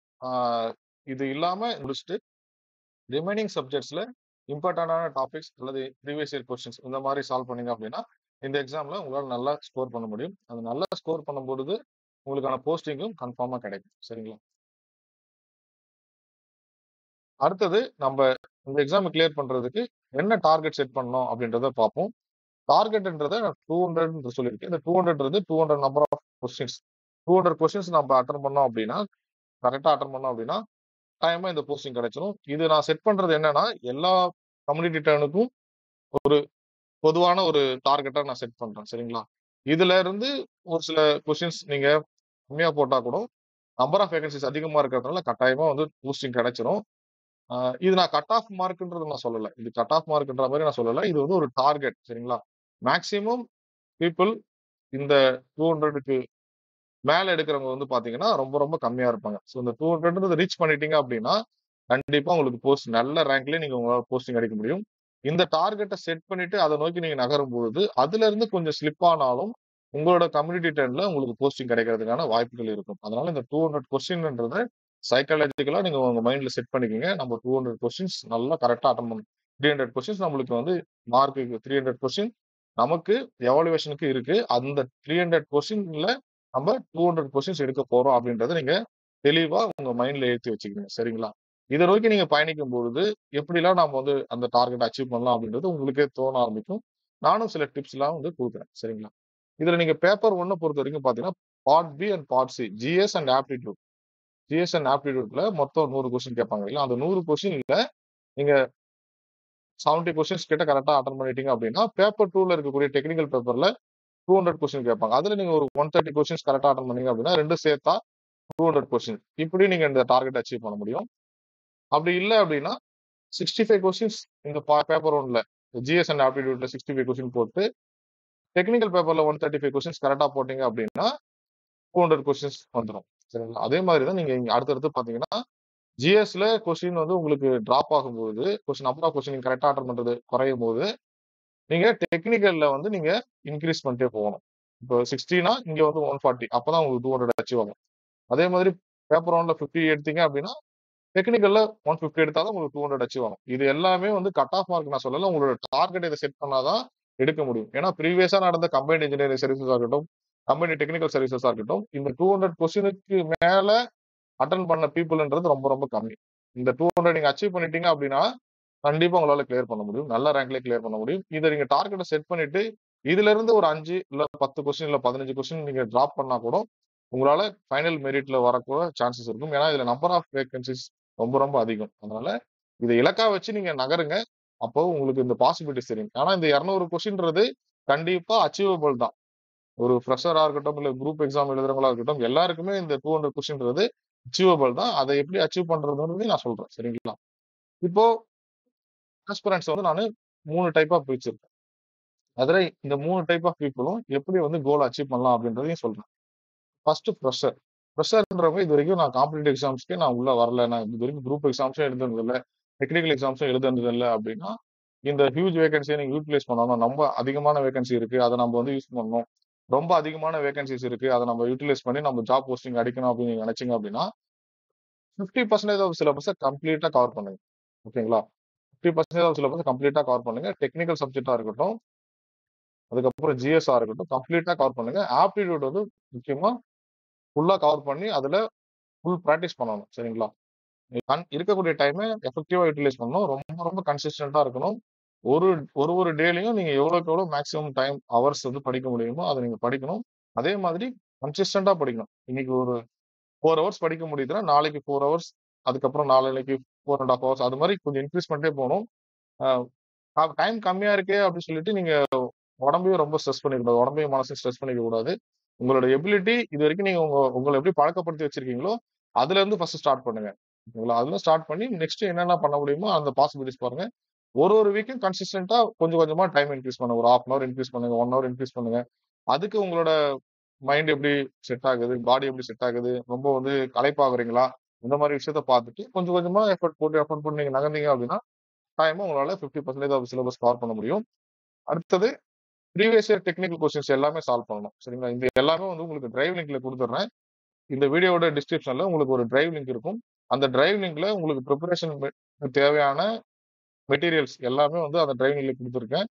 இது இல்லாம முடிச்சுட்டு ரிமைனிங் சப்ஜெக்ட்ஸ்ல இம்பார்ட்டன்டான டாபிக்ஸ் அல்லது ப்ரீவியஸ் இயர் கொஸ்டின்ஸ் இந்த மாதிரி சால்வ் பண்ணீங்க அப்படின்னா இந்த எக்ஸாம்ல உங்களால நல்லா ஸ்கோர் பண்ண முடியும். அது நல்லா ஸ்கோர் பண்ணும்பொழுது உங்களுக்கான போஸ்டிங்கும் கன்ஃபார்மா கிடைக்கும் சரிங்களா? அடுத்தது நம்ம இந்த எக்ஸாம் கிளியர் பண்றதுக்கு என்ன டார்கெட் செட் பண்ணணும் அப்படின்றத பார்ப்போம். டார்கெட்ன்றத 200 சொல்லியிருக்கேன். இந்த 200 நம்பர் ஆஃப் கொஸ்டின்ஸ் 200 கொஸ்டின்ஸ் நம்ம அட்டன் பண்ணோம் அப்படின்னா, கரெக்டா அட்டன் பண்ணோம் அப்படின்னா டைமா இந்த போஸ்டிங் கிடைச்சிடும். இது நான் செட் பண்றது என்னன்னா, எல்லா கம்யூனிட்டி டர்னுக்கும் ஒரு பொதுவான ஒரு டார்கெட்டா நான் செட் பண்றேன் சரிங்களா? இதுல இருந்து ஒரு சில கொஸ்டின்ஸ் நீங்க கம்மியா போட்டா கூட நம்பர் ஆஃப் வேகன்சிஸ் அதிகமா இருக்கிறதுனால கட்டாயமா வந்து போஸ்டிங் கிடைச்சிரும். இது நான் கட் ஆஃப் மார்க்ன்றது நான் சொல்லல. இது கட் ஆஃப் மார்க்ன்ற மாதிரி நான் சொல்லல. இது வந்து ஒரு டார்கெட் சரிங்களா? மேக்ஸிமம் பீப்பிள் இந்த 200க்கு மேல எடுக்கிறவங்க வந்து பாத்தீங்கன்னா ரொம்ப ரொம்ப கம்மியா இருப்பாங்க. ஸோ இந்த 200 ரீச் பண்ணிட்டீங்க அப்படின்னா கண்டிப்பா உங்களுக்கு போஸ்ட் நல்ல ரேங்க்லயே நீங்க உங்களால போஸ்டிங் அடிக்க முடியும். இந்த டார்கெட்டை செட் பண்ணிட்டு அதை நோக்கி நீங்க நகரும் பொழுது அதுல இருந்து கொஞ்சம் ஸ்லிப் ஆனாலும் உங்களோட கம்யூனிட்டி டர்ன்ல உங்களுக்கு போஸ்டிங் கிடைக்கிறதுக்கான வாய்ப்புகள் இருக்கும். அதனால இந்த 200 கொஸ்டின்ன்றத சைக்காலஜிக்கலா நீங்க உங்க மைண்ட்ல செட் பண்ணிக்கோங்க. நம்ம 200 கொஸ்டின்ஸ் நல்லா கரெக்டா அட்டன் பண்ணணும். 300 கொஸ்டின்ஸ் நம்மளுக்கு வந்து மார்க்குக்கு 300 கொஸ்டின் நமக்கு எவாலுவேஷனுக்கு இருக்கு. அந்த 300 கொஸ்டின்ல நம்ம 200 கொஸ்டின்ஸ் எடுக்க போறோம் அப்படின்றத நீங்க தெளிவா உங்க மைண்ட்ல ஏத்தி வச்சுக்கோங்க சரிங்களா? இதை நோக்கி நீங்க பயணிக்கும் பொழுது எப்படிலாம் நாம வந்து அந்த டார்கெட் அச்சீவ் பண்ணலாம் அப்படின்றது உங்களுக்கே தோண ஆரம்பிக்கும். நானும் சில டிப்ஸ் எல்லாம் வந்து கொடுக்குறேன் சரிங்களா? இதுல நீங்க பேப்பர் 1 பொறுத்த வரைக்கும் பாத்தீங்கன்னா part B and part C GS and aptitude. GS and ஆப்டிடியூட்ல மொத்தம் 100 கொஸ்டின் கேட்பாங்க இல்லையா? அந்த 100 கொஸ்டின்ல நீங்க 70 கொஸ்டின்ஸ் கிட்ட கரெக்டா அட்டன் பண்ணிட்டீங்க அப்படின்னா பேப்பர் 2ல இருக்கக்கூடிய டெக்னிக்கல் பேப்பர்ல 200 கொஸ்டின் கேட்பாங்க. அதுல நீங்க ஒரு 130 கொஸ்டின்ஸ் கரெக்டா அட்டன் பண்ணீங்க அப்படின்னா ரெண்டும் சேர்த்தா 200 கொஸ்டின். இப்படி நீங்க இந்த டார்கெட் அச்சீவ் பண்ண முடியும். அப்படி இல்ல அப்படின்னா 65 கொஸ்டின்ஸ் இந்த பேப்பர் 1ல ஜிஎஸ் அண்ட் ஆப்டிடியூட்ல 65 கொஸ்டின் போட்டு டெக்னிக்கல் பேப்பர்ல 135 கொஸ்டின்ஸ் கரெக்டா போட்டீங்க அப்படின்னா 200 கொஸ்டின்ஸ் வந்துடும் சரிங்களா? அதே மாதிரி தான் நீங்க இங்க அடுத்தடுத்து பாத்தீங்கன்னா ஜிஎஸ்ல கொஸ்டின் வந்து உங்களுக்கு டிராப் ஆகும்போது நம்பர் ஆஃப் கொஸ்டின் கரெக்டா அட்டன் பண்றது குறையும் போது நீங்க டெக்னிக்கல்ல வந்து நீங்க இன்க்ரீஸ் பண்ணிட்டே போகணும். இப்போ 60னா இங்க வந்து 140 அப்பதான் உங்களுக்கு 200 அச்சீவ் ஆகும். அதே மாதிரி பேப்பர் 1ல 50 எடுத்தீங்க அப்படின்னா டெக்னிக்கல்ல 150 எடுத்தாதான் உங்களுக்கு 200 அச்சீவ் ஆகும். இது எல்லாமே வந்து கட் ஆஃப் மார்க் நான் சொல்லல. உங்களோட டார்கெட் இதை செட் பண்ணாதான் எடுக்க முடியும். ஏன்னா ப்ரீவியஸா நடந்த கம்பைன்ட் இன்ஜினியரிங் சர்வீசஸா இருக்கட்டும், கம்பைன்ட் டெக்னிக்கல் சர்வீசஸா இருக்கட்டும், இந்த 200 கொஸ்டினுக்கு மேல அட்டன் பண்ண பீப்புள்ன்றது ரொம்ப ரொம்ப கம்மி. இந்த 200 நீங்க அச்சீவ் பண்ணிட்டீங்க அப்படின்னா கண்டிப்பா உங்களால கிளியர் பண்ண முடியும். நல்ல ரேங்க்லயே கிளியர் பண்ண முடியும். இதை நீங்க டார்கெட்டை செட் பண்ணிட்டு இதுல இருந்து ஒரு 5 இல்ல 10 கொஸ்டின் இல்ல 15 கொஸ்டின் நீங்க டிராப் பண்ணா கூட உங்களால ஃபைனல் மெரிட்ல வரக்கூட சான்சஸ் இருக்கும். ஏன்னா இதுல நம்பர் ஆஃப் வேகன்சிஸ் ரொம்ப ரொம்ப அதிகம். அதனால இதை இலக்கா வச்சு நீங்க நகருங்க. அப்போ உங்களுக்கு இந்த பாசிபிலிட்டிஸ் தெரியும். ஆனா இந்த 200 கொஸ்டின்றது கண்டிப்பா அச்சீவபிள் தான். ஒரு ஃப்ரெஷரா இருக்கட்டும், இல்ல குரூப் எக்ஸாம் எழுதுறவங்களா இருக்கட்டும், எல்லாருக்குமே இந்த 200 கொஸ்டின்றது அச்சீவபிள் தான். அதை எப்படி அச்சீவ் பண்றதுன்னு நான் சொல்றேன். சரிங்களா? இப்போ ஆஸ்பிரண்ட்ஸ் வந்து நானு 3 டைப்பா பிரிச்சிருக்கேன். அதுல இந்த 3 டைப் ஆஃப் பீப்பிளும் எப்படி வந்து கோல் அச்சீவ் பண்ணலாம் அப்படின்றதையும் சொல்றேன். First fresher. ஃப்ரெஷர்ன்றவங்க இதுவரைக்கும் நான் காம்படிட்டிவ் எக்ஸாம்ஸ்க்கே நான் உள்ள வரல. நான் இதுவரைக்கும் குரூப் எக்ஸாம்ஸும் எழுதுனது இல்ல. டெக்னிக்கல் எக்ஸாம்ஸும் எழுதுனது இல்ல அப்படின்னா, இந்த ஹியூஜ் வேகன்சிய நீங்க யூட்டிலைஸ் பண்ணணும். ரொம்ப அதிகமான வேகன்சி இருக்கு. அத நம்ம வந்து யூஸ் பண்ணணும். ரொம்ப அதிகமான வேகன்சிஸ் இருக்கு. அத நம்ம யூட்டிலைஸ் பண்ணி நம்ம ஜாப் போஸ்டிங் அடிக்கணும் அப்படின்னு நீங்க நினைச்சீங்க அப்படின்னா, 50% ஆஃப் சிலபஸ கம்ப்ளீட்டா கவர் பண்ணுங்க. ஓகேங்களா? 50% ஆஃப் சிலபஸ கம்ப்ளீட்டா கவர் பண்ணுங்க. டெக்னிக்கல் சப்ஜெக்ட்டா இருக்கட்டும், அதுக்கப்புறம் ஜிஎஸ்ஸா இருக்கட்டும், கம்ப்ளீட்டா கவர் பண்ணுங்க. ஆப்டிட்யூட் வந்து முக்கியமா ஃபுல்லா கவர் பண்ணி, அதுல ஃபுல் பிராக்டிஸ் பண்ணணும். சரிங்களா? இருக்கக்கூடிய டைம எஃபெக்டிவா யூட்டிலைஸ் பண்ணணும். ரொம்ப ரொம்ப கன்சிஸ்டன்ட்டா இருக்கணும். ஒரு ஒரு ஒரு டேலயும் நீங்க எவ்வளவுக்கு எவ்வளவு மேக்ஸிமம் டைம், ஹவர்ஸ் வந்து படிக்க முடியுமோ, அத நீங்க படிக்கணும். அதே மாதிரி கன்சிஸ்டன்ட்டா படிக்கணும். இன்னைக்கு ஒரு 4 ஹவர்ஸ் படிக்க முடியுதுன்னா, நாளைக்கு 4 ஹவர்ஸ், அதுக்கப்புறம் நாளான்னைக்கு 4 1/2 ஹவர்ஸ் அது மாரி கொஞ்சம் இன்கிரீஸ் பண்ணிட்டே போணும். டைம் கம்மியா இருக்கே அப்படின்னு சொல்லிட்டு நீங்க உடம்பையும் ரொம்ப ஸ்ட்ரெஸ் பண்ணிக்கக்கூடாது. உடம்பையும் மனசையும் ஸ்ட்ரெஸ் பண்ணிக்க கூடாது. உங்களோட எபிலிட்டி இதுவரைக்கும் நீங்க உங்கள எப்படி பழக்கப்படுத்தி வச்சிருக்கீங்களோ, அதுல இருந்து ஃபர்ஸ்ட் ஸ்டார்ட் பண்ணுங்க. ஓகேங்களா? அதுல ஸ்டார்ட் பண்ணி நெக்ஸ்ட் என்னென்ன பண்ண முடியுமோ அந்த பாசிபிலிட்டிஸ் பாருங்க. ஒரு ஒரு வீக்கும் கன்சிஸ்டன்ட்டா கொஞ்சம் கொஞ்சமா டைம் இன்கிரீஸ் பண்ணுங்க. ஒரு 1/2 அன் ஹவர் இன்கிரீஸ் பண்ணுங்க. 1 ஹவர் இன்கிரீஸ் பண்ணுங்க. அதுக்கு உங்களோட மைண்ட் எப்படி செட் ஆகுது? பாடி எப்படி செட் ஆகுது? ரொம்ப வந்து களைப்பாகுறீங்களா? இந்த மாரி விஷயத்த பார்த்துட்டு கொஞ்சம் கொஞ்சமா எஃபோர்ட் போட்டு நீங்க நகர்ந்தீங்க அப்படின்னா, கட்டாயமா உங்களால 50% ஆஃப் சிலபஸ் கவர் பண்ண முடியும். அடுத்தது ப்ரீவியஸ் இயர் டெக்னிக்கல் கொஸ்டின்ஸ் எல்லாமே சால்வ் பண்ணணும். சரிங்களா? இந்த எல்லாமே வந்து உங்களுக்கு டிரைவ் லிங்க்ல குடுத்துடுறேன். இந்த வீடியோவோட டிஸ்கிரிப்ஷன்ல உங்களுக்கு ஒரு டிரைவ் லிங்க் இருக்கும். அந்த டிரைவ் லிங்க்ல உங்களுக்கு பிரிப்பரேஷன் தேவையான மெட்டீரியல்ஸ் எல்லாமே வந்து அந்த டிரைவ் லிங்க்ல குடுத்துருக்கேன்.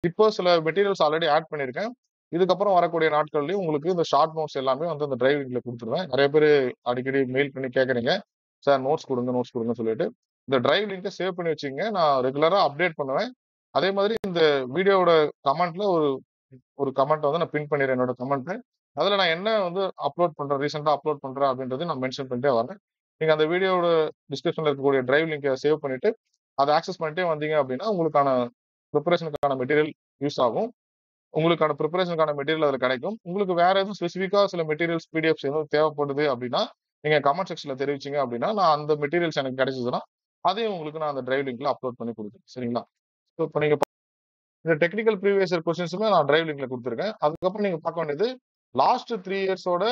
இப்போ சில மெட்டீரியல்ஸ் ஆல்ரெடி ஆட் பண்ணியிருக்கேன். இதுக்கப்புறம் வரக்கூடிய நாட்கள்லயும் உங்களுக்கு இந்த ஷார்ட் நோட்ஸ் எல்லாமே வந்து அந்த டிரைவ் லிங்க்ல குடுத்துருவேன். நெறைய பேரு அடிக்கடி மெயில் பண்ணி கேட்கறீங்க. சார் நோட்ஸ் குடுங்க, நோட்ஸ் குடுங்கன்னு சொல்லிட்டு. இந்த டிரைவ் லிங்க்க சேவ் பண்ணி வச்சுக்கங்க. நான் ரெகுலரா அப்டேட் பண்ணுவேன். அதே மாதிரி இந்த வீடியோவோட கமெண்ட்ல ஒரு ஒரு கமெண்ட் வந்து நான் பின் பண்ணிடுறேன் என்னோட கமெண்ட். அதுல நான் என்ன வந்து அப்லோட் பண்றேன், ரீசென்ட்டா அப்லோட் பண்றேன் அப்படின்றதையும் நான் மென்ஷன் பண்ணிட்டே வரேன். நீங்க அந்த வீடியோவோட டிஸ்கிரிப்ஷன்ல இருக்கக்கூடிய டிரைவ் லிங்க சேவ் பண்ணிட்டு, அத ஆக்சஸ் பண்ணிட்டே வந்தீங்க அப்படின்னா, உங்களுக்கான பிரிப்பரேஷனுக்கான மெட்டீரியல் யூஸ் ஆகும். உங்களுக்கான பிரிப்பரேஷனுக்கான மெட்டீரியல் அதுல கிடைக்கும். உங்களுக்கு வேற எதுவும் ஸ்பெசிஃபிக்கா சில மெட்டீரியல்ஸ், பிடிஎஃப்ஸ் எதுவும் தேவைப்படுது அப்படின்னா, நீங்க கமெண்ட் செக்ஷன்ல தெரிவிச்சீங்க அப்படின்னா, நான் அந்த மெட்டீரியல்ஸ் எனக்கு கிடைச்சதுன்னா, அதையும் உங்களுக்கு நான் அந்த டிரைவ் லிங்க்ல அப்லோட் பண்ணி குடுக்குறேன். சரிங்களா? ஸோ இப்ப நீங்க இந்த டெக்னிக்கல் ப்ரீவியஸ் இயர் கொஸ்டின்ஸுமே நான் டிரைவ் லிங்க்ல குடுத்துருக்கேன். அதுக்கப்புறம் நீங்க பார்க்க வேண்டியது, லாஸ்ட் 3 இயர்ஸோட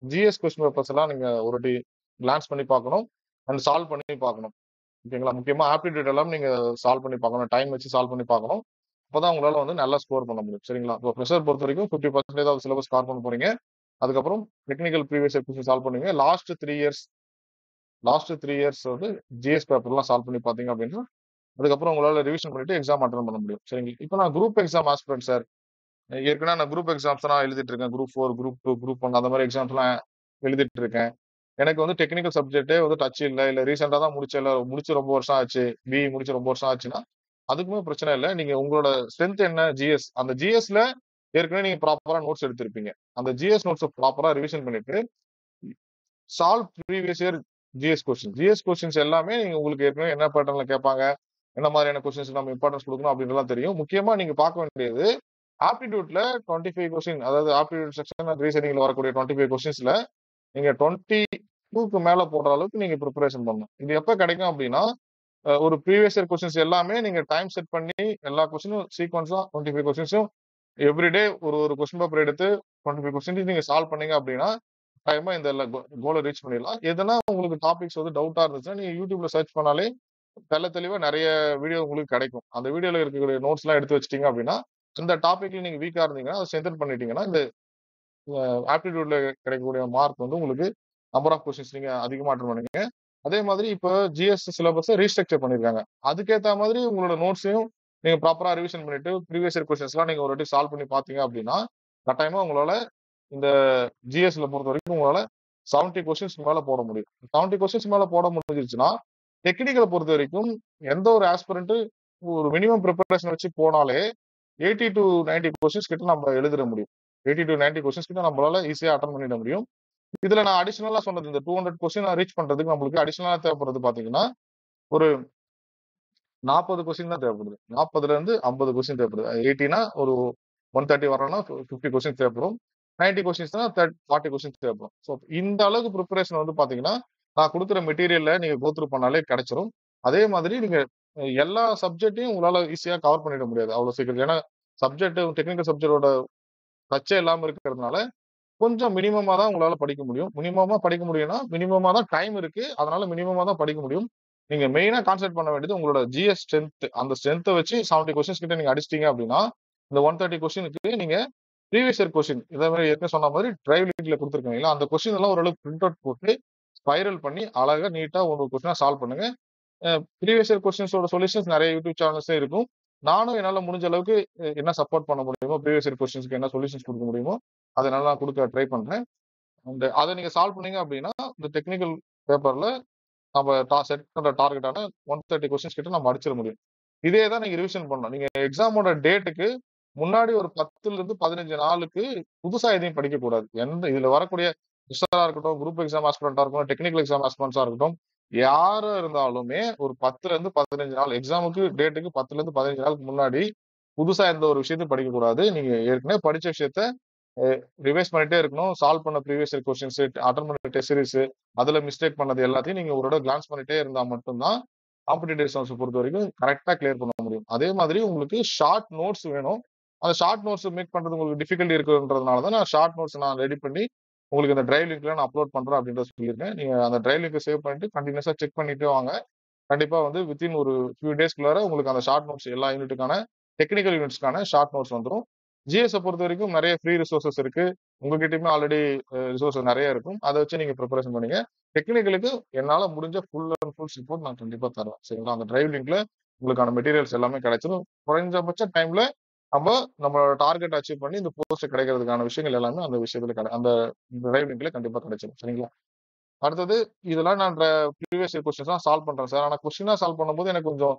ஜிஎஸ் கொஸ்டின் பேப்பர்ஸ் எல்லாம் நீங்க ஒரு வாட்டி கிளான்ஸ் பண்ணி பார்க்கணும். அண்ட் சால்வ் பண்ணி பார்க்கணும். ஓகேங்களா? முக்கியமா ஆப்டிட்யூட் எல்லாம் நீங்க சால்வ் பண்ணி பார்க்கணும். டைம் வச்சு சால்வ் பண்ணி பார்க்கணும். அப்பதான் உங்களால வந்து நல்லா ஸ்கோர் பண்ண முடியும். சரிங்களா? இப்போ ஃப்ரெஷர் பொறுத்தவரைக்கும் 50% ஆஃப் சிலபஸ் கவர் பண்ண போறீங்க. அதுக்கப்புறம் technical previous year question solve பண்ணுவீங்க. லாஸ்ட் 3 இயர்ஸ் வந்து ஜிஎஸ் பேப்பர்லாம் சால்வ் பண்ணி பார்த்தீங்க அப்படின்னா, அதுக்கப்புறம் உங்களால ரிவிஷன் பண்ணிட்டு எக்ஸாம் அட்டெண்ட் பண்ண முடியும். சரிங்களா? இப்ப நான் குரூப் எக்ஸாம் ஆஸ்பிரண்ட் சார். ஏற்கனவே நான் குரூப் எக்ஸாம்ஸ் நான் எழுதிட்டு இருக்கேன். குரூப் 4, குரூப் 2, குரூப் 1 அந்த மாரி எக்ஸாம்ஸ்லாம் எழுதிட்டு இருக்கேன். எனக்கு வந்து டெக்னிக்கல் சப்ஜெக்ட்டே வந்து டச் இல்ல. இல்ல ரீசென்ட்டா தான் முடிச்சேன். இல்ல முடிச்சு ரொம்ப வருஷம் ஆச்சு. பிஇ முடிச்சு ரொம்ப வருஷம் ஆச்சுன்னா, அதுக்குமே பிரச்சனை இல்ல. நீங்க உங்களோட ஸ்ட்ரென்த் என்ன? ஜிஎஸ். அந்த ஜிஎஸ்ல ஏற்கனவே நீங்க ப்ராப்பரா நோட்ஸ் எடுத்திருப்பீங்க. அந்த ஜிஎஸ் நோட்ஸ ப்ராப்பரா ரிவிஷன் பண்ணிட்டு, solve previous year GS question. GS questions எல்லாமே நீங்க உங்களுக்கு ஏற்கனவே என்ன பேட்டர்ன்ல கேட்பாங்க, என்ன மாதிரியான கொஸ்டின்ஸ் நம்ம இம்பார்ட்டன்ஸ் குடுக்கணும் அப்படின்றதெல்லாம் தெரியும். முக்கியமா நீங்க பார்க்க வேண்டியது, ஆப்டிட்யூட்ல 25 கொஸ்டின் அதாவது ஆப்டிட்யூட் செக்ஷன் ரீசனிங்ல வரக்கூடிய 25 கொஸ்டின்ஸ்ல நீங்க 22க்கு மேல போடுற அளவுக்கு நீங்க பிரிப்பரேஷன் பண்ணணும். இது எப்ப கிடைக்கும் அப்படின்னா, ஒரு ப்ரீவியஸ் இயர் கொஸ்டின்ஸ் எல்லாமே நீங்க டைம் செட் பண்ணி எல்லா கொஸ்டினும் சீக்வென்ஸா 25 கொஸ்டின்ஸும் எவ்ரிடே ஒரு ஒரு கொஸ்டின் பேப்பர் எடுத்து 25 கொஸ்டின்ஸ் நீங்க சால்வ் பண்ணீங்க அப்படின்னா, கட்டாயமா இந்த கோல ரீச் பண்ணிடலாம். எதனா உங்களுக்கு டாபிக்ஸ் வந்து டவுட்டா இருந்துச்சுன்னா, நீங்க YouTubeல சர்ச் பண்ணாலே தெளிவா நெறைய வீடியோ உங்களுக்கு கிடைக்கும். அந்த வீடியோல இருக்கக்கூடிய நோட்ஸ்லாம் எடுத்து வச்சுட்டீங்க அப்படின்னா, இந்த டாபிக்ல நீங்க வீக்கா இருந்தீங்கன்னா, அத ஸ்ட்ரெங்தன் பண்ணிட்டீங்கன்னா, இந்த ஆப்டிட்யூட்ல கிடைக்கக்கூடிய மார்க் வந்து உங்களுக்கு நம்பர் ஆஃப் கொஸ்டின்ஸ் நீங்க அதிகமா அட்டெண்ட் பண்ணுவீங்க. அதே மாதிரி இப்ப ஜிஎஸ் சிலபஸ ரீஸ்ட்ரக்சர் பண்ணியிருக்காங்க. அதுக்கேத்த மாதிரி உங்களோட நோட்ஸையும் நீங்க ப்ராப்பரா ரிவிஷன் பண்ணிட்டு, ப்ரீவியஸ் இயர் கொஸ்டின்ஸ்லாம் நீங்க ஒரு வாட்டி சால்வ் பண்ணி பார்த்தீங்க அப்படின்னா, கட்டாயமா உங்களால இந்த ஜிஎஸ்ல பொறுத்தவரைக்கும் உங்களால 70 கொஸ்டின்ஸ்க்கு மேல போட முடியும். 70 கொஸ்டின்ஸ் மேல போட முடிஞ்சிருச்சுன்னா, டெக்னிக்கல பொறுத்தவரைக்கும் எந்த ஒரு ஆஸ்பிரண்ட் ஒரு மினிமம் பிரிப்பரேஷன் வச்சு போனாலே 80 டூ 90 கொஸ்டின்ஸ் கிட்ட நம்ம எழுதிட முடியும். 80 டூ 90 கொஸ்டின்ஸ் கிட்ட நம்மளால ஈஸியா அட்டெண்ட் பண்ணிட முடியும். இதுல நான் அடிஷனலா சொன்னது இந்த 200 கொஸ்டின் ரீச் பண்றதுக்கு நம்மளுக்கு அடிஷனலா தேவைப்படுறது பாத்தீங்கன்னா, ஒரு 40 கொஸ்டின் தான் தேவைப்படுது. 40ல இருந்து 50 கொஸ்டின் தேவைப்படுது. 80னா ஒரு 130 வரணும்னா 50 கொஸ்டின் தேவைப்படும். 90 கொஸ்டின்ஸ்னா 40 கொஸ்டின்ஸ் தேவைப்படும். ஸோ இந்த அளவுக்கு ப்ரிப்பரேஷன் வந்து பாத்தீங்கன்னா நான் கொடுக்குற மெட்டீரியல்ல நீங்க கோத்ரூ பண்ணாலே கிடைச்சிரும். அதே மாதிரி நீங்க எல்லா சப்ஜெக்ட்டையும் உங்களால ஈஸியா கவர் பண்ணிட முடியாது அவ்வளவு சீக்கிரம். ஏன்னா சப்ஜெக்ட் டெக்னிக்கல் சப்ஜெக்டோட டச்சே இல்லாம இருக்கிறதுனால கொஞ்சம் மினிமமா தான் உங்களால படிக்க முடியும். மினிமமா படிக்க முடியும்னா மினிமமா தான் டைம் இருக்கு. அதனால மினிமமா தான் படிக்க முடியும். நீங்க மெயினா கான்சென்ட்ரேட் பண்ண வேண்டியது உங்களோட ஜிஎஸ் ஸ்ட்ரென்த். அந்த ஸ்ட்ரென்த்தை வச்சு 70 கொஸ்டின்ஸ் கிட்ட நீங்க அடிச்சிட்டீங்க அப்படின்னா இந்த 130 கொஸ்டினுக்கு நீங்க ப்ரீவியஸ் இயர் கொஸ்டின் இதே மாதிரி ஏற்கனவே சொன்ன மாதிரி டிரைவ் லிங்க்ல கொடுத்துருக்கீங்களா அந்த கொஸ்டின் எல்லாம் ஓரளவுக்கு பிரிண்ட் அவுட் போட்டு ஸ்பைரல் பண்ணி அழகா நீட்டா ஒரு கொஸ்டினா சால்வ் பண்ணுங்க. ப்ரீவியஸ் இயர் கொஸ்டின்ஸோட சொல்யூஷன்ஸ் நிறைய யூடியூப் சேனல்ஸே இருக்கும். நானும் என்னால முடிஞ்ச அளவுக்கு என்ன சப்போர்ட் பண்ண முடியுமோ ப்ரீவியஸ் இயர் கொஸ்டின்ஸ்க்கு என்ன சொல்யூஷன்ஸ் கொடுக்க முடியுமோ அதை நல்லா கொடுக்க ட்ரை பண்றேன். அண்ட் அதை நீங்க சால்வ் பண்ணீங்க அப்படின்னா இந்த டெக்னிக்கல் பேப்பர்ல நம்ம செட் பண்ற டார்கெட்டான 130 கொஸ்டின்ஸ் கிட்ட நம்ம அடிச்சிட முடியும். இதே தான் நீங்க ரிவிஷன் பண்ணணும். நீங்க எக்ஸாமோட டேட்டுக்கு முன்னாடி ஒரு 10ல இருந்து 15 நாளுக்கு புதுசா எதையும் படிக்க கூடாது. எந்த இதுல வரக்கூடிய ரிசர்வா இருக்கட்டும், குரூப் எக்ஸாம் ஆஸ்பிரண்டா இருக்கட்டும், டெக்னிக்கல் எக்ஸாம் ஆஸ்பிரண்ட்ஸா இருக்கட்டும், யாரா இருந்தாலுமே ஒரு 10ல இருந்து 15 நாள் எக்ஸாமுக்கு டேட்டுக்கு 10ல இருந்து 15 நாளுக்கு முன்னாடி புதுசா எந்த ஒரு விஷயத்தையும் படிக்க கூடாது. நீங்க ஏற்கனவே படிச்ச விஷயத்த ரிவைஸ் பண்ணிட்டே இருக்கணும். சால்வ் பண்ண ப்ரீவியஸ் இயர் கொஸ்டின்ஸ், அட்டன் பண்ண டெஸ்ட் சீரிஸ், அதுல மிஸ்டேக் பண்ணது எல்லாத்தையும் நீங்க ஒரு கிளான்ஸ் பண்ணிட்டே இருந்தா மட்டும்தான் காம்படிட்டிவ் எக்ஸாம்ஸ் பொறுத்த வரைக்கும் கரெக்டா கிளியர் பண்ண முடியும். அதே மாதிரி உங்களுக்கு ஷார்ட் நோட்ஸ் வேணும். அந்த ஷார்ட் நோட்ஸ் மேக் பண்றது உங்களுக்கு டிஃபிகல்ட்டி இருக்குன்றதுனால தான் நான் ஷார்ட் நோட்ஸ் நான் ரெடி பண்ணி உங்களுக்கு இந்த டிரைவ் லிங்க்ல நான் அப்லோட் பண்றேன் அப்படின்றத சொல்லியிருக்கேன். நீங்க அந்த டிரைவ் லிங்க் சேவ் பண்ணிட்டு கண்டினியூஸா செக் பண்ணிட்டே வாங்க. கண்டிப்பா வந்து வித்தின் ஒரு ஃபியூ டேஸ்க்குள்ளார உங்களுக்கு அந்த ஷார்ட் நோட்ஸ் எல்லா யூனிட்டுக்கான டெக்னிக்கல் யூனிட்ஸ்க்கான ஷார்ட் நோட்ஸ் வந்துடும். ஜிஎஸ் பொறுத்த வரைக்கும் நிறைய ஃப்ரீ ரிசோர்சஸ் இருக்கு. உங்ககிட்டயுமே ஆல்ரெடி ரிசோர்சஸ் நிறைய இருக்கும். அதை வச்சு நீங்க ப்ரிப்பரேஷன் பண்ணீங்க. டெக்னிக்கலுக்கு என்னால முடிஞ்ச ஃபுல் அண்ட் ஃபுல் சப்போர்ட் நான் கண்டிப்பா தருவேன். சரிங்களா? அந்த டிரைவ் லிங்க்ல உங்களுக்கான மெட்டீரியல்ஸ் எல்லாமே கிடைச்சிடும். குறைஞ்சபட்ச டைம்ல நம்மளோட டார்கெட் அச்சீவ் பண்ணி இந்த போஸ்ட் கிடைக்கிறதுக்கான விஷயங்கள் எல்லாமே அந்த விஷயத்துல அந்த டிரைவ் லிங்க்ல கண்டிப்பா கிடைச்சிடும். சரிங்களா? அடுத்தது இதெல்லாம் நான் ப்ரீவியஸ் இயர் கொஸ்டின்ஸ் சால்வ் பண்றேன் சார். ஆனா கொஸ்டினா சால்வ் பண்ணும்போது எனக்கு கொஞ்சம்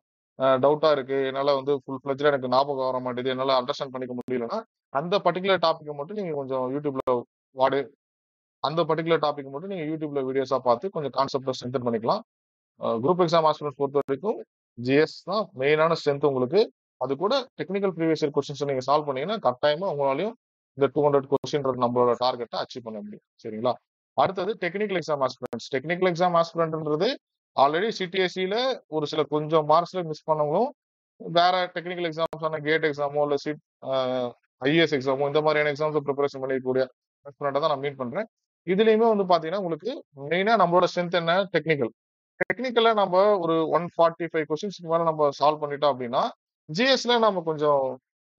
டவுட்டா இருக்கு. என்னால வந்து ஃபுல் ஃபிளட்ஜ்ல எனக்கு ஞாபகம் வர மாட்டேங்குது. என்னால அண்டர்ஸ்டாண்ட் பண்ணிக்க முடியலன்னா அந்த பர்டிகுலர் டாபிக் மட்டும் நீங்க கொஞ்சம் யூடியூப்ல வாடு அந்த பர்டிகுலர் டாபிக் மட்டும் நீங்க யூடியூப்ல வீடியோஸா பார்த்து கொஞ்சம் கான்செப்டை ஸ்ட்ரென்தன் பண்ணிக்கலாம். குரூப் எக்ஸாம் ஆஸ்பிரண்ட்ஸ் பொறுத்த வரைக்கும் ஜிஎஸ் தான் மெயினான ஸ்ட்ரென்த் உங்களுக்கு. அது கூட டெக்னிக்கல் ப்ரீவியஸ் இயர் கொஸ்டின்ஸ் நீங்க சால்வ் பண்ணீங்கன்னா கட்டாயமா உங்களாலையும் இந்த 200 கொஸ்டின்றது நம்மளோட டார்கெட்டை அச்சீவ் பண்ண முடியும். சரிங்களா? அடுத்தது technical exam aspirants. Technical exam ஆஸ்பிரண்ட்ன்றது ஆல்ரெடி சிடிஎஸ்சில ஒரு சில கொஞ்சம் மார்க்ஸ்ல மிஸ் பண்ணவங்களும் வேற டெக்னிக்கல் எக்ஸாம்ஸ் ஆன கேட் எக்ஸாமோ இல்ல சிட் ஐஏஎஸ் எக்ஸாமோ இந்த மாதிரியான எக்ஸாம்ஸ் ப்ரிப்பரேஷன் பண்ணிக்கூடிய ஆஸ்பிரண்ட்டை தான் நான் மீட் பண்றேன். இதுலயுமே வந்து பாத்தீங்கன்னா உங்களுக்கு மெயினா நம்மளோட ஸ்ட்ரென்த் என்ன? டெக்னிக்கல். டெக்னிக்கலா நம்ம ஒரு 145 கொஸ்டின்ஸ்க்கு மேல நம்ம சால்வ் பண்ணிட்டோம் அப்படின்னா ஜிஎஸ்ல நம்ம கொஞ்சம்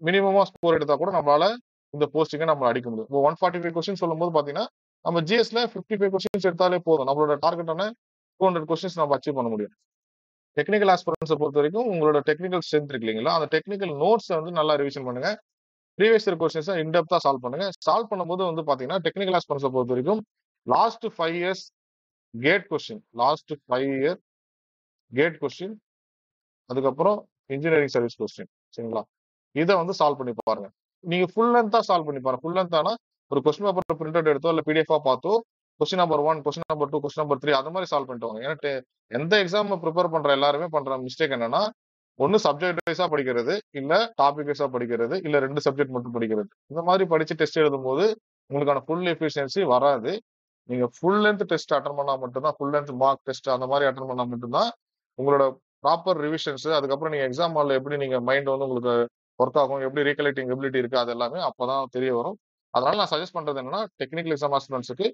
மினிமமா ஸ்கோர் எடுத்தா கூட நம்மளால இந்த போஸ்டிங்கை நம்ம அடிக்க முடியும். இப்போ 145 கொஸ்டின் சொல்லும்போது பாத்தீங்கன்னா நம்ம ஜிஎஸ்ல 55 கொஸ்டின்ஸ் எடுத்தாலே போதும். நம்மளோட டார்கெட்டான 200 கொஸ்டின்ஸ் நம்ம அச்சீவ் பண்ண முடியும். டெக்னிக்கல் ஆஸ்பிரண்ட்ஸை பொறுத்த வரைக்கும் உங்களோட டெக்னிக்கல் ஸ்ட்ரென்த் இருக்கு இல்லைங்களா? அந்த டெக்னிக்கல் நோட்ஸை வந்து நல்லா ரிவிஷன் பண்ணுங்க. ப்ரீவியஸ் இயர் கொஸ்டின்ஸை இன்டெப்தா சால்வ் பண்ணுங்க. சால்வ் பண்ணும்போது வந்து பாத்தீங்கன்னா டெக்னிக்கல் ஆஸ்பிரண்ட்ஸை பொறுத்த வரைக்கும் last 5 years GATE question, last 5 year GATE question, அதுக்கப்புறம் இன்ஜினியரிங் சர்வீஸ் கொஸ்டின். சரிங்களா? இதை வந்து சால்வ் பண்ணி பாருங்க. நீங்க ஃபுல் லென்த்தா சால்வ் பண்ணி பாருங்க. ஃபுல் லென்த்தானா ஒரு கொஸ்டின் பேப்பர் பிரிண்ட் அவுட் எடுத்தோ இல்ல பிடிஎஃபா பார்த்தோ question number 1, question number 2, question number 3 அது மாதிரி சால்வ் பண்ணிட்டு வாங்க. ஏன்னா எந்த எக்ஸாம் ப்ரிப்பேர் பண்ற எல்லாருமே பண்ற மிஸ்டேக் என்னன்னா ஒன்னு சப்ஜெக்ட் வைஸா படிக்கிறது, இல்ல டாபிக் வைஸா படிக்கிறது, இல்ல 2 சப்ஜெக்ட் மட்டும் படிக்கிறது. இந்த மாதிரி படிச்சு டெஸ்ட் எழுதும் போது உங்களுக்கான ஃபுல் எஃபிஷியன்சி வராது. நீங்க ஃபுல் லென்த் டெஸ்ட் அட்டன் பண்ணா மட்டும்தான், ஃபுல் லென்த் மார்க் டெஸ்ட் அந்த மாதிரி அட்டன் பண்ணா மட்டும்தான் உங்களோட ப்ராப்பர் ரிவிஷன்ஸ், அதுக்கப்புறம் நீங்க எக்ஸாம் ஹால்ல எப்படி நீங்க மைண்ட் வந்து உங்களுக்கு ஒர்க் ஆகும், எப்படி ரீகலெக்டிங் எபிலிட்டி இருக்கு, அது எல்லாமே அப்பதான் தெரிய வரும். அதனால நான் சஜஸ்ட் பண்றது என்னன்னா டெக்னிக்கல் எக்ஸாம் ஆஸ்பிரண்ட்ஸ்க்கு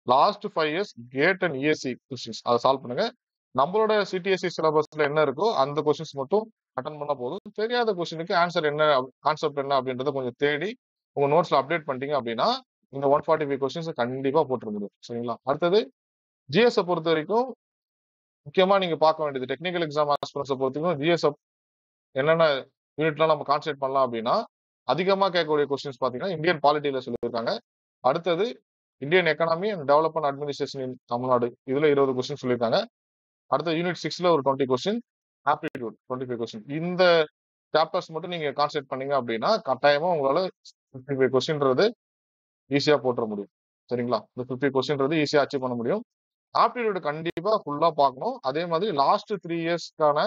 last 5 years GATE and ESE questions அதை சால்வ் பண்ணுங்க. நம்மளோட சிடிஎஸ்சி சிலபஸ்ல என்ன இருக்கோ அந்த கொஸ்டின்ஸ் மட்டும் அட்டன் பண்ணா போதும். தெரியாத கொஸ்டினுக்கு ஆன்சர் என்ன, கான்செப்ட் என்ன அப்படின்றத கொஞ்சம் தேடி உங்க நோட்ஸ்ல அப்டேட் பண்ணிட்டீங்க அப்படின்னா இந்த 145 கொஸ்டின்ஸ் கண்டிப்பா போட்டுற முடியும். சரிங்களா? அடுத்தது ஜிஎஸ் பொறுத்த வரைக்கும் முக்கியமா நீங்க பார்க்க வேண்டியது டெக்னிக்கல் எக்ஸாம் ஆஸ்பிரண்ட்ஸை பொறுத்த வரைக்கும் ஜிஎஸ் என்னென்ன யூனிட்லாம் நம்ம கான்சென்ட்ரேட் பண்ணலாம் அப்படின்னா அதிகமா கேட்கக்கூடிய கொஸ்டின்ஸ் பாத்தீங்கன்னா இந்தியன் பாலிட்டியில சொல்லியிருக்காங்க. அடுத்தது Indian economy and development administration in Tamil Nadu இதுல 20 கொஸ்டின் சொல்லியிருக்காங்க. அடுத்த யூனிட் 6ல ஒரு 20 கொஸ்டின், ஆப்டிடியூட் 25 கொஸ்டின். இந்த சாப்டர்ஸ் மட்டும் நீங்க கான்சென்ட்ரேட் பண்ணீங்க அப்படின்னா கட்டாயமா உங்களால 55 கொஸ்டின்றது ஈஸியா போட்டுற முடியும். சரிங்களா? இந்த 50 கொஸ்டின்றது ஈஸியா அச்சீவ் பண்ண முடியும். ஆப்டிடியூட் கண்டிப்பா ஃபுல்லா பார்க்கணும். அதே மாதிரி லாஸ்ட் 3 இயர்ஸ்க்கான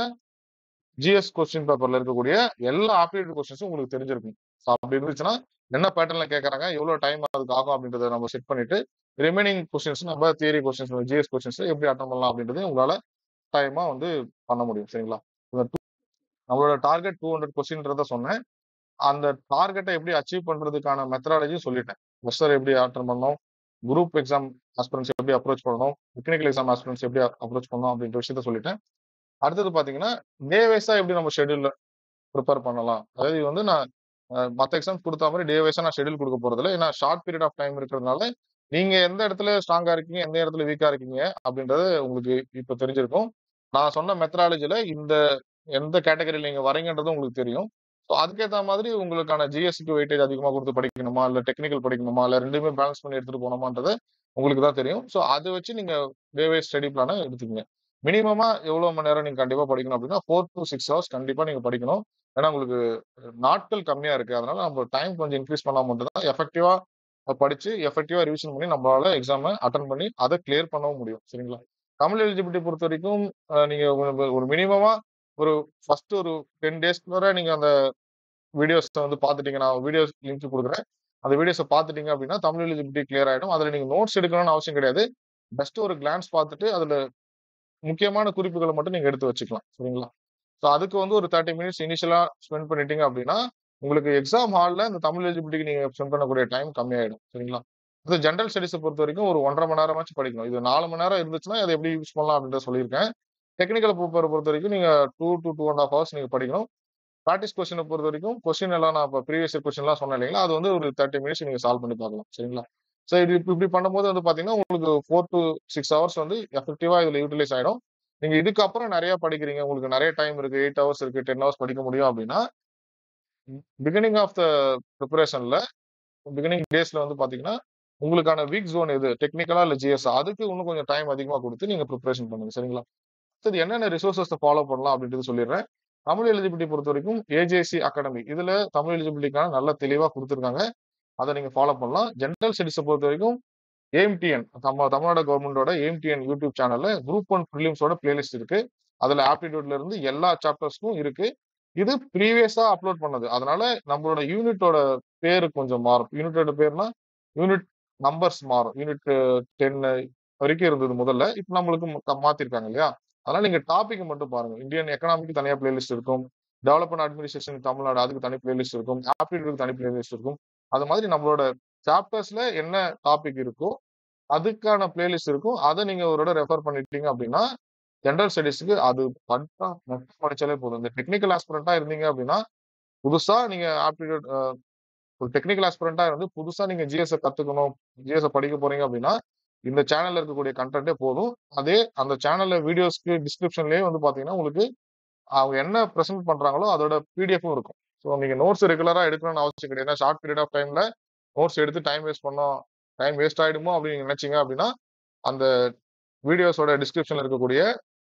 ஜிஎஸ் கொஸ்டின் பேப்பர்ல இருக்கக்கூடிய எல்லா ஆப்டிடியூட் கொஸ்டின்ஸும் உங்களுக்கு தெரிஞ்சிருக்கும். அப்படி இருந்துச்சுன்னா என்ன பேட்டர்ன்ல கேட்கறாங்க, எவ்வளவு டைம் அதுக்கு ஆகும் அப்படின்றத நம்ம செட் பண்ணிட்டு ரிமைனிங் கொஸ்டின்ஸ் நம்ம தியரி கொஸ்டின்ஸ், ஜிஎஸ் கொஸ்டின்ஸ் எப்படி அட்டன் பண்ணலாம் அப்படின்றது உங்களால டைமா வந்து பண்ண முடியும். சரிங்களா? நம்மளோட டார்கெட் 200 கொஸ்டின்றத சொன்னேன். அந்த டார்கெட்டை எப்படி அச்சீவ் பண்றதுக்கான மெத்தடாலஜியும் சொல்லிட்டேன். வெஸ்டர் எப்படி அட்டன் பண்ணணும், குரூப் எக்ஸாம் ஆஸ்பிரன்ஸ் எப்படி அப்ரோச் பண்ணணும், டெக்னிக்கல் எக்ஸாம் ஆஸ்பிரன்ஸ் எப்படி அப்ரோச் பண்ணணும் அப்படின்ற விஷயத்த சொல்லிட்டேன். அடுத்தது பாத்தீங்கன்னா டே வைஸா எப்படி நம்ம ஷெட்யூல் ப்ரிப்பேர் பண்ணலாம். அதாவது இது வந்து நான் மத்த எக்ஸாம்ஸ் குடுத்தா மாரி டே வைஸா நான் ஷெட்யூல் குடுக்க போறதில்ல. ஏன்னா ஷார்ட் பீரியட் ஆஃப் டைம் இருக்கிறதுனால, நீங்க எந்த இடத்துல ஸ்ட்ராங்கா இருக்கீங்க, எந்த இடத்துல வீக்கா இருக்கீங்க அப்படின்றது உங்களுக்கு இப்ப தெரிஞ்சிருக்கும். நான் சொன்ன மெத்தடாலஜில எந்த கேட்டகரியில நீங்க வரீங்கன்றது உங்களுக்கு தெரியும். ஸோ அதுக்கேத்த மாதிரி உங்களுக்கான ஜிஎஸ்க்கு வெயிட்டேஜ் அதிகமா குடுத்து படிக்கணுமா, இல்ல டெக்னிக்கல் படிக்கணுமா, இல்ல 2மே பேலன்ஸ் பண்ணி எடுத்துட்டு போணுமான்றது உங்களுக்கு தான் தெரியும். ஸோ அத வச்சு நீங்க டே வைஸ் ஸ்டடி பிளான எடுத்துக்கங்க. மினிமமா எவ்வளவு மணி நேரம் நீங்க கண்டிப்பா படிக்கணும் அப்படின்னா 4 டூ 6 ஹவர்ஸ் கண்டிப்பா நீங்க படிக்கணும். ஏன்னா உங்களுக்கு நாட்கள் கம்மியா இருக்கு. அதனால நம்ம டைம் கொஞ்சம் இன்க்ரீஸ் பண்ணா மட்டும் தான் எஃபெக்டிவா படிச்சு, எஃபெக்டிவா ரிவிஷன் பண்ணி நம்மளால எக்ஸாம அட்டெண்ட் பண்ணி அத கிளியர் பண்ணவும் முடியும். சரிங்களா? தமிழ் எலிஜிபிலிட்டி பொறுத்தவரைக்கும் நீங்க ஒரு மினிமமா ஒரு ஃபர்ஸ்ட் ஒரு 10 டேஸ்க்கு நீங்க அந்த வீடியோஸ வந்து பார்த்துட்டீங்க. நான் வீடியோஸ் லிங்க் குடுக்குறேன். அந்த வீடியோஸ பார்த்துட்டீங்க அப்படின்னா, தமிழ் எலிஜிபிலிட்டி கிளியர் ஆயிடும். அதுல நீங்க நோட்ஸ் எடுக்கணும்னு அவசியம் கிடையாது. ஜஸ்ட் ஒரு கிளான்ஸ் பார்த்துட்டு அதுல முக்கியமான குறிப்புகள மட்டும் நீங்க எடுத்து வச்சுக்கலாம். சரிங்களா? ஸோ அதுக்கு வந்து ஒரு 30 மினிட்ஸ் இனிஷியலா ஸ்பெண்ட் பண்ணிட்டீங்க அப்படின்னா, உங்களுக்கு எக்ஸாம் ஹால்ல இந்த தமிழ் எலிஜிபிலிட்டிக்கு நீங்க ஸ்பெண்ட் பண்ணக்கூடிய டைம் கம்மியாயிடும். சரிங்களா? இது ஜெனரல் ஸ்டடீஸ பொறுத்தவரைக்கும் ஒரு 1 1/2 மணி நேரமாச்சும் படிக்கணும். இது 4 மணி நேரம் இருந்துச்சுன்னா, அத எப்படி யூஸ் பண்ணலாம் அப்படின்றத சொல்லியிருக்கேன். டெக்னிக்கல் பேப்பர பொறுத்தவரைக்கும் நீங்க 2 டூ 2 1/2 ஹவர்ஸ் நீங்க படிக்கணும். பிராக்டிஸ் கொஸ்டின பொறுத்தவரைக்கும் கொஸ்டின் எல்லாம் நான் இப்ப ப்ரீவியஸ் இயர் கொஸ்டின்லாம் சொன்னேன் இல்லைங்களா? அது வந்து ஒரு 30 மினிட்ஸ் நீங்க சால்வ் பண்ணி பார்க்கலாம். சரிங்களா? ஸோ இது இப்படி பண்ணும்போது வந்து பார்த்தீங்கன்னா, உங்களுக்கு 4 டூ 6 ஹவர்ஸ் வந்து எஃபெக்டிவா இதுல யூட்டிலைஸ் ஆயிடும். நீங்க இதுக்கப்புறம் நெறைய படிக்கிறீங்க. உங்களுக்கு நெறைய டைம் இருக்கு. 8 ஹவர்ஸ் இருக்கு. 10 ஹவர்ஸ் படிக்க முடியும் அப்படின்னா, பிகினிங் ஆஃப் த பிரிப்பரேஷன்ல பிகினிங் டேஸ்ல வந்து பார்த்தீங்கன்னா, உங்களுக்கான வீக் ஜோன் எது? டெக்னிக்கலா இல்ல ஜிஎஸ்ஸா? அதுக்கு இன்னும் கொஞ்சம் டைம் அதிகமா குடுத்து நீங்க பிரிப்பரேஷன் பண்ணுங்க. சரிங்களா? அடுத்தது என்னென்ன ரிசோர்ஸஸ் ஃபாலோ பண்ணலாம் அப்படின்றது சொல்லிடுறேன். தமிழ் எலிஜிபிலிட்டி பொறுத்தவரைக்கும் ஏஜேசி அகாடமி. இதுல தமிழ் எலிஜிபிலிட்டிக்கான நல்ல தெளிவா குடுத்திருக்காங்க. அத நீங்க ஃபாலோ பண்ணலாம். ஜெனரல் ஸ்டடீஸ பொறுத்தவரைக்கும் ஏஎம்டிஎன் தமிழ்நாடு கவர்மெண்டோட ஏஎம்டிஎன் யூடியூப் சேனல்ல குரூப் 1 பிரிலிம்ஸோட பிளேலிஸ்ட் இருக்கு. அதுல ஆப்டிடியூட்ல இருந்து எல்லா சாப்டர்ஸ்க்கும் இருக்கு. இது ப்ரீவியஸா அப்லோட் பண்ணது. அதனால நம்மளோட யூனிட்டோட பேரு கொஞ்சம் மாறும். யூனிட்டோட பேருனா, யூனிட் நம்பர்ஸ் மாறும். யூனிட் 10 வரைக்கும் இருந்தது முதல்ல. இப்ப நம்மளுக்கு மாத்திருக்காங்க இல்லையா? அதனால நீங்க டாபிக் மட்டும் பாருங்க. இந்தியன் எக்கனாமிக்கு தனியா பிளேலிஸ்ட் இருக்கும். டெவலப்மென்ட் அட்மினிஸ்ட்ரேஷன் தமிழ்நாடு அதுக்கு தனி பிளேலிஸ்ட் இருக்கும். ஆப்டிடியூட்க்கு தனி பிளேலிஸ்ட் இருக்கும். அது மாதிரி நம்மளோட சாப்டர்ஸ்ல என்ன டாபிக் இருக்கோ, அதுக்கான பிளேலிஸ்ட் இருக்கும். அத நீங்க ஒரு தடவ ரெஃபர் பண்ணிட்டீங்க அப்படின்னா, ஜெனரல் ஸ்டடீஸ்க்கு அது மட்டும் படிச்சாலே போதும். இந்த டெக்னிக்கல் ஆஸ்பிரண்டா இருந்தீங்க அப்படின்னா, புதுசா நீங்க ஆப்டிடியூட் ஒரு டெக்னிக்கல் ஆஸ்பிரண்டா இருந்து புதுசா நீங்க ஜிஎஸ் கத்துக்கணும், ஜிஎஸ் படிக்க போறீங்க அப்படின்னா, இந்த சேனல்ல இருக்கக்கூடிய கன்டென்ட்டே போதும். அதே அந்த சேனல்ல வீடியோஸ்க்கு டிஸ்கிரிப்ஷன்லயே வந்து பார்த்தீங்கன்னா, உங்களுக்கு அவங்க என்ன பிரசன்ட் பண்றாங்களோ அதோட பிடிஎஃப்பும் இருக்கும். ஸோ நீங்க நோட்ஸ் ரெகுலரா எடுக்கணும்னு அவசியம் கிடையாது. ஏன்னா ஷார்ட் பீரியட் ஆஃப் டைம்ல நோட்ஸ் எடுத்து டைம் வேஸ்ட் ஆயிடுமோ அப்படின்னு நீங்க நினைச்சீங்க அப்படின்னா, அந்த வீடியோஸோட டிஸ்கிரிப்ஷன்ல இருக்கக்கூடிய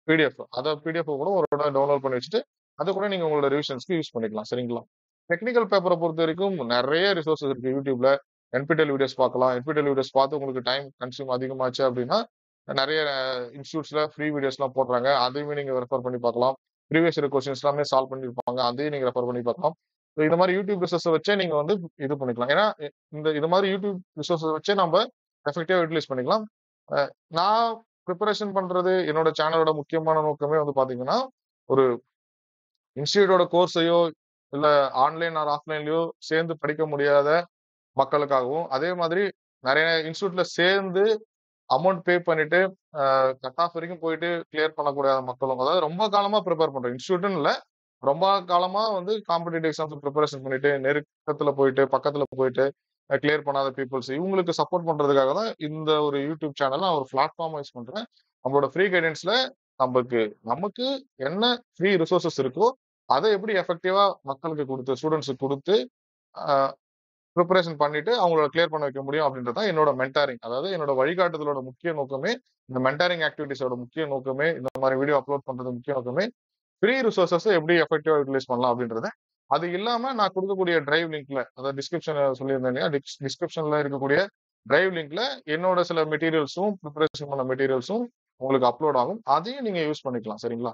பிடிஎஃப் கூட ஒரு தடவ டவுன்லோட் பண்ணி வச்சுட்டு, அத கூட நீங்க உங்களோட ரிவிஷன்ஸ்க்கு யூஸ் பண்ணிக்கலாம். சரிங்களா? டெக்னிக்கல் பேப்பர பொறுத்தவரைக்கும் நெறைய ரிசோர்ஸஸ் இருக்கு YouTubeல. என்பிடெல் வீடியோஸ் பார்க்கலாம். என்பிடெல் வீடியோஸ் பார்த்து உங்களுக்கு டைம் கன்சியூம் அதிகமாச்சு அப்படின்னா, நெறைய இன்ஸ்டிடியூட்ஸ்ல ஃப்ரீ வீடியோஸ்லாம் போடுறாங்க. அதையுமே நீங்க ரெஃபர் பண்ணி பார்க்கலாம். ப்ரீவியஸ் இயர் கொஸ்டின்ஸ் எல்லாமே சால்வ் பண்ணியிருப்பாங்க. அதையும் நீங்க ரெஃபர் பண்ணி பார்க்கலாம். ஸோ இந்த மாரி யூடியூப் ரிசோர்ஸ வச்சே நீங்க வந்து இது பண்ணிக்கலாம். ஏன்னா, இது மாரி யூடியூப் ரிசோர்ஸ வச்சே நம்ப எஃபெக்டிவா யூட்டிலைஸ் பண்ணிக்கலாம். அ நான் பிரிப்பரேஷன் பண்றது என்னோட சேனலோட முக்கியமான நோக்கமே வந்து பார்த்தீங்கன்னா, ஒரு இன்ஸ்டிடியூட்டோட கோர்ஸையோ, இல்ல ஆன்லைன் ஆர் ஆஃப்லைன்லயோ சேர்ந்து படிக்க முடியாத மக்களுக்காகவும், அதே மாதிரி நெறைய இன்ஸ்டிடியூட்ல சேர்ந்து அமௌண்ட் பே பண்ணிட்டு, கட் ஆஃப் வரைக்கும் போயிட்டு கிளியர் பண்ணக்கூடிய மக்களும், அதாவது ரொம்ப காலமா பிரிப்பேர் பண்றோம். இன்ஸ்டிடியூட்ன்னு இல்ல. ரொம்ப காலமா வந்து காம்படிட்டிவ் எக்ஸாம்ஸ் பிரிப்பரேஷன் பண்ணிட்டு, நெருக்கத்துல போயிட்டு, பக்கத்துல போயிட்டு கிளியர் பண்ணாத பீப்பிள்ஸ் இவங்களுக்கு சப்போர்ட் பண்றதுக்காக தான் இந்த ஒரு யூடியூப் சேனல் நான் ஒரு பிளாட்ஃபார்மா யூஸ் பண்றேன். நம்மளோட ஃப்ரீ கைடன்ஸ்ல நமக்கு நமக்கு என்ன ஃப்ரீ ரிசோர்ஸஸ் இருக்கோ, அத எப்படி எஃபெக்டிவா மக்களுக்கு குடுத்து, ஸ்டூடண்ட்ஸ்க்கு குடுத்து, அ பிரிப்பரேஷன் பண்ணிட்டு அவங்கள கிளியர் பண்ண வைக்க முடியும் அப்படின்றது தான் என்னோட மென்டாரிங். அதாவது என்னோட வழிகாட்டுதலோட முக்கிய நோக்கமே, இந்த மென்டாரிங் ஆக்டிவிட்டீஸோட முக்கிய நோக்கமே, இந்த மாரி வீடியோ அப்லோட் பண்றது முக்கிய நோக்கமே, ஃப்ரீ ரிசோர்ஸஸ எப்படி எஃபெக்டிவா யூட்டிலைஸ் பண்ணலாம் அப்படின்றத. அது இல்லாம நான் குடுக்கக்கூடிய டிரைவ் லிங்க்ல, அதாவது டிஸ்கிரிப்ஷன்ல சொல்லியிருந்தேன் இல்லையா? டிஸ்கிரிப்ஷன்ல இருக்கக்கூடிய டிரைவ் லிங்க்ல என்னோட சில மெட்டீரியல்ஸும், பிரிப்பரேஷன் பண்ண மெட்டீரியல்ஸும் உங்களுக்கு அப்லோட் ஆகும். அதையும் நீங்க யூஸ் பண்ணிக்கலாம். சரிங்களா?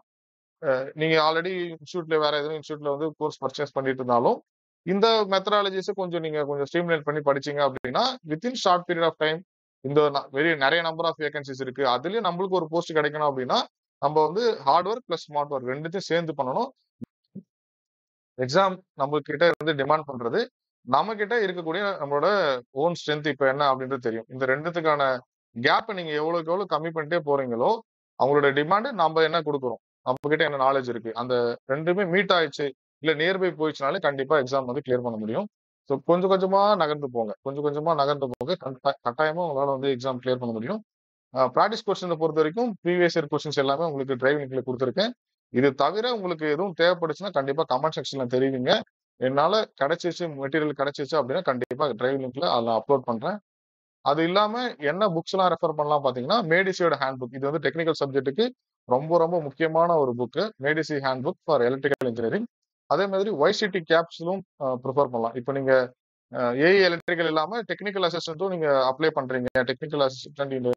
நீங்க ஆல்ரெடி இன்ஸ்டிடியூட்ல வேற எதுவும் இன்ஸ்டிடியூட்ல வந்து கோர்ஸ் பர்ச்சேஸ் பண்ணிட்டு இருந்தாலும், இந்த மெத்தடாலஜிஸ கொஞ்சம் நீங்க கொஞ்சம் ஸ்ட்ரீம்லைன் பண்ணி படிச்சீங்க அப்படின்னா, within short period of time இந்த நெறைய நம்பர் ஆஃப் வேக்கன்ஸீஸ் இருக்கு. அதுலயும் நம்மளுக்கு ஒரு போஸ்ட் கிடைக்கணும் அப்படின்னா, நம்ம வந்து hard work plus smart work 2த்தையும் சேர்ந்து பண்ணணும். எக்ஸாம் நம்ம கிட்ட இருந்து டிமாண்ட் பண்றது, நம்ம கிட்ட இருக்கக்கூடிய நம்மளோட ஓன் ஸ்ட்ரென்த் இப்ப என்ன அப்படின்றது தெரியும். இந்த 2த்துக்கான கேப்ப நீங்க எவ்வளவுக்கு எவ்வளவு கம்மி பண்ணிட்டே போறீங்களோ, அவங்களோட டிமாண்ட் நம்ம என்ன குடுக்குறோம்? நம்ம கிட்ட என்ன நாலேட்ஜ் இருக்கு? அந்த 2மே மீட் ஆயிடுச்சு, இல்ல நியர் பை போயிடுச்சுனாலே கண்டிப்பா எக்ஸாம் வந்து கிளியர் பண்ண முடியும். ஸோ கொஞ்சம் கொஞ்சமா நகர்ந்து போங்க. கொஞ்சம் கொஞ்சமா நகர்ந்து போங்க. கட்டாயமா உங்களால வந்து எக்ஸாம் கிளியர் பண்ண முடியும். பிராக்டிஸ் கொஸ்டின பொறுத்தவரைக்கும் ப்ரீவியஸ் இயர் கொஸ்டின்ஸ் எல்லாமே உங்களுக்கு டிரைவ் லிங்க்ல குடுத்திருக்கேன். இது தவிர உங்களுக்கு எதுவும் தேவைப்பட்டுச்சுன்னா கண்டிப்பா கமெண்ட் செக்ஷன்ல தெரிவிங்க. என்னால கிடைச்சிருச்சு மெட்டீரியல் கிடைச்சிருச்சு அப்படின்னா கண்டிப்பா டிரைவ் லிங்க்ல அதுல அப்லோட் பண்றேன். அது இல்லாம என்ன புக்ஸ்லாம் ரெஃபர் பண்ணலாம் பார்த்தீங்கன்னா, மேடிசியோட ஹேண்ட் புக். இது வந்து டெக்னிக்கல் சப்ஜெக்ட்க்கு ரொம்ப ரொம்ப முக்கியமான ஒரு book. Medici hand book for electrical engineering. அதே மாதிரி ஒய்சிடி கேப்சூலும் பிரிஃபர் பண்ணலாம். இப்ப நீங்க ஏஇ எலக்ட்ரிக்கல் இல்லாம டெக்னிக்கல் அசிஸ்டன்ட்டும் நீங்க அப்ளை பண்றீங்க. டெக்னிக்கல் அசிஸ்டன்ட் இந்த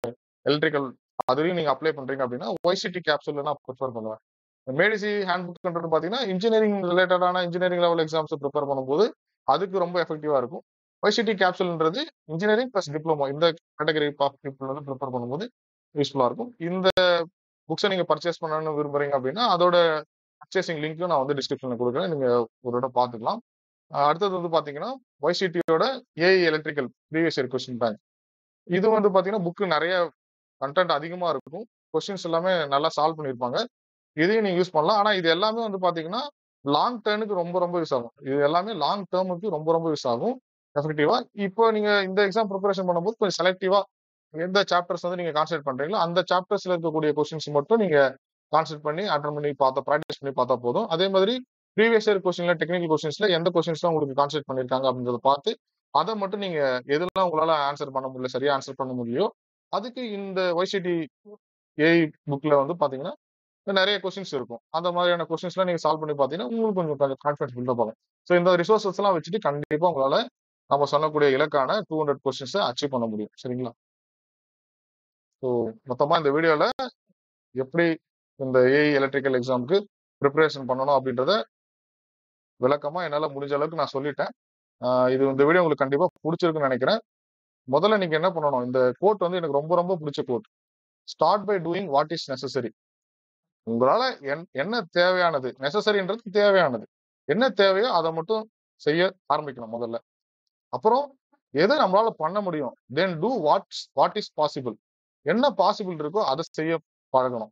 எலக்ட்ரிக்கல் அதுலயும் நீங்க அப்ளை பண்றீங்க அப்படின்னா, ஒய்சிடி கேப்சூல் நான் பிரிஃபர் பண்ணுவேன். மேடிசி ஹேண்ட் புக்ன்றது பார்த்தீங்கன்னா, இன்ஜினியரிங் ரிலேட்டடான இன்ஜினியரிங் லெவல் எக்ஸாம்ஸ் ப்ரிப்பேர் பண்ணும்போது, அதுக்கு ரொம்ப எஃபெக்டிவா இருக்கும். ஒய்சிடி கேப்சூல்ன்றது இன்ஜினியரிங் பிளஸ் டிப்ளமோ இந்த கேட்டகரி ஆஃப் பீப்பிள் வந்து ப்ரிப்பேர் பண்ணும்போது யூஸ்ஃபுல்லா இருக்கும். இந்த புக்ஸ நீங்க பர்ச்சேஸ் பண்ணணும்னு விரும்புறீங்க அப்படின்னா, அதோட பர்ச்சேசிங் லிங்க்கும் நான் வந்து டிஸ்கிரிப்ஷன்ல குடுக்குறேன். நீங்க ஒரு தடவ பார்த்துக்கலாம். அடுத்தது வந்து பார்த்தீங்கன்னா, ஒய்சிடியோட AE electrical previous year question bank. இது வந்து பார்த்தீங்கன்னா, புக் நெறைய கன்டென்ட் அதிகமா இருக்கும். கொஸ்டின்ஸ் எல்லாமே நல்லா சால்வ் பண்ணியிருப்பாங்க. இதையும் நீங்க யூஸ் பண்ணலாம். ஆனா இது எல்லாமே வந்து பார்த்தீங்கன்னா, லாங் டர்னுக்கு ரொம்ப ரொம்ப யூஸ் ஆகும். இது எல்லாமே லாங் டெர்முக்கு ரொம்ப ரொம்ப யூஸ் ஆகும். எஃபெக்டிவா. இப்போ நீங்க இந்த எக்ஸாம் பிரிப்பரேஷன் பண்ணும்போது கொஞ்சம் செலக்டிவா எந்த சாப்டர்ஸ் வந்து நீங்க கான்சன்ட்ரேட் பண்றீங்களோ, அந்த சாப்டர்ஸ்ல இருக்கக்கூடிய கொஸ்டின்ஸ் மட்டும் நீங்க கான்சன்ட்ரேட் பண்ணி அட்டெண்ட் பண்ணி பார்த்தா பிராக்டிஸ் பண்ணி பார்த்தா போதும். அதே மாதிரி ப்ரீவியஸ் இயர் கொஸ்டின்ல டெக்னிக்கல் கொஸ்டின்ஸ்ல எந்த கொஸ்டின்ஸ்லாம் உங்களுக்கு கான்சன்ட்ரேட் பண்ணியிருக்காங்க அப்படின்றத பார்த்து, அத மட்டும் நீங்க எதெல்லாம் உங்களால ஆன்சர் பண்ண முடியல, சரியா ஆன்சர் பண்ண முடியலையோ, அதுக்கு இந்த ஒய்சிடி ஏஐ புக்ல வந்து பார்த்தீங்கன்னா நெறைய கொஸ்டின்ஸ் இருக்கும். அந்த மாதிரியான கொஸ்டின்ஸ்லாம் நீங்க சால்வ் பண்ணி பார்த்தீங்கன்னா, உங்களுக்கு கொஞ்சம் கான்ஃபிடன்ஸ் பில்டப் ஆகும். ஸோ இந்த ரிசோர்ஸஸ் எல்லாம் வச்சுட்டு கண்டிப்பா உங்களால நம்ம சொல்லக்கூடிய இலக்கான 200 கொஸ்டின்ஸ அச்சீவ் பண்ண முடியும். சரிங்களா? ஸோ மொத்தமா இந்த வீடியோல எப்படி இந்த ஏஇ எலக்ட்ரிக்கல் எக்ஸாம்க்கு பிரிப்பரேஷன் பண்ணணும் அப்படின்றத விளக்கமா என்னால முடிஞ்ச அளவுக்கு நான் சொல்லிட்டேன். இது இந்த வீடியோ உங்களுக்கு கண்டிப்பா புடிச்சிருக்கும்னு நெனைக்கிறேன். முதல்ல நீங்க என்ன பண்ணணும், இந்த கோட் வந்து எனக்கு ரொம்ப ரொம்ப புடிச்ச quote. Start by doing what is necessary. உங்களால என்ன தேவையானது? நெசசரின்றது தேவையானது. என்ன தேவையோ அத மட்டும் செய்ய ஆரம்பிக்கணும் முதல்ல. அப்புறம் எது நம்மளால பண்ண முடியும்? தென் டூ வாட் இஸ் பாசிபிள். என்ன பாசிபிள் இருக்கோ அத செய்ய பழகணும்.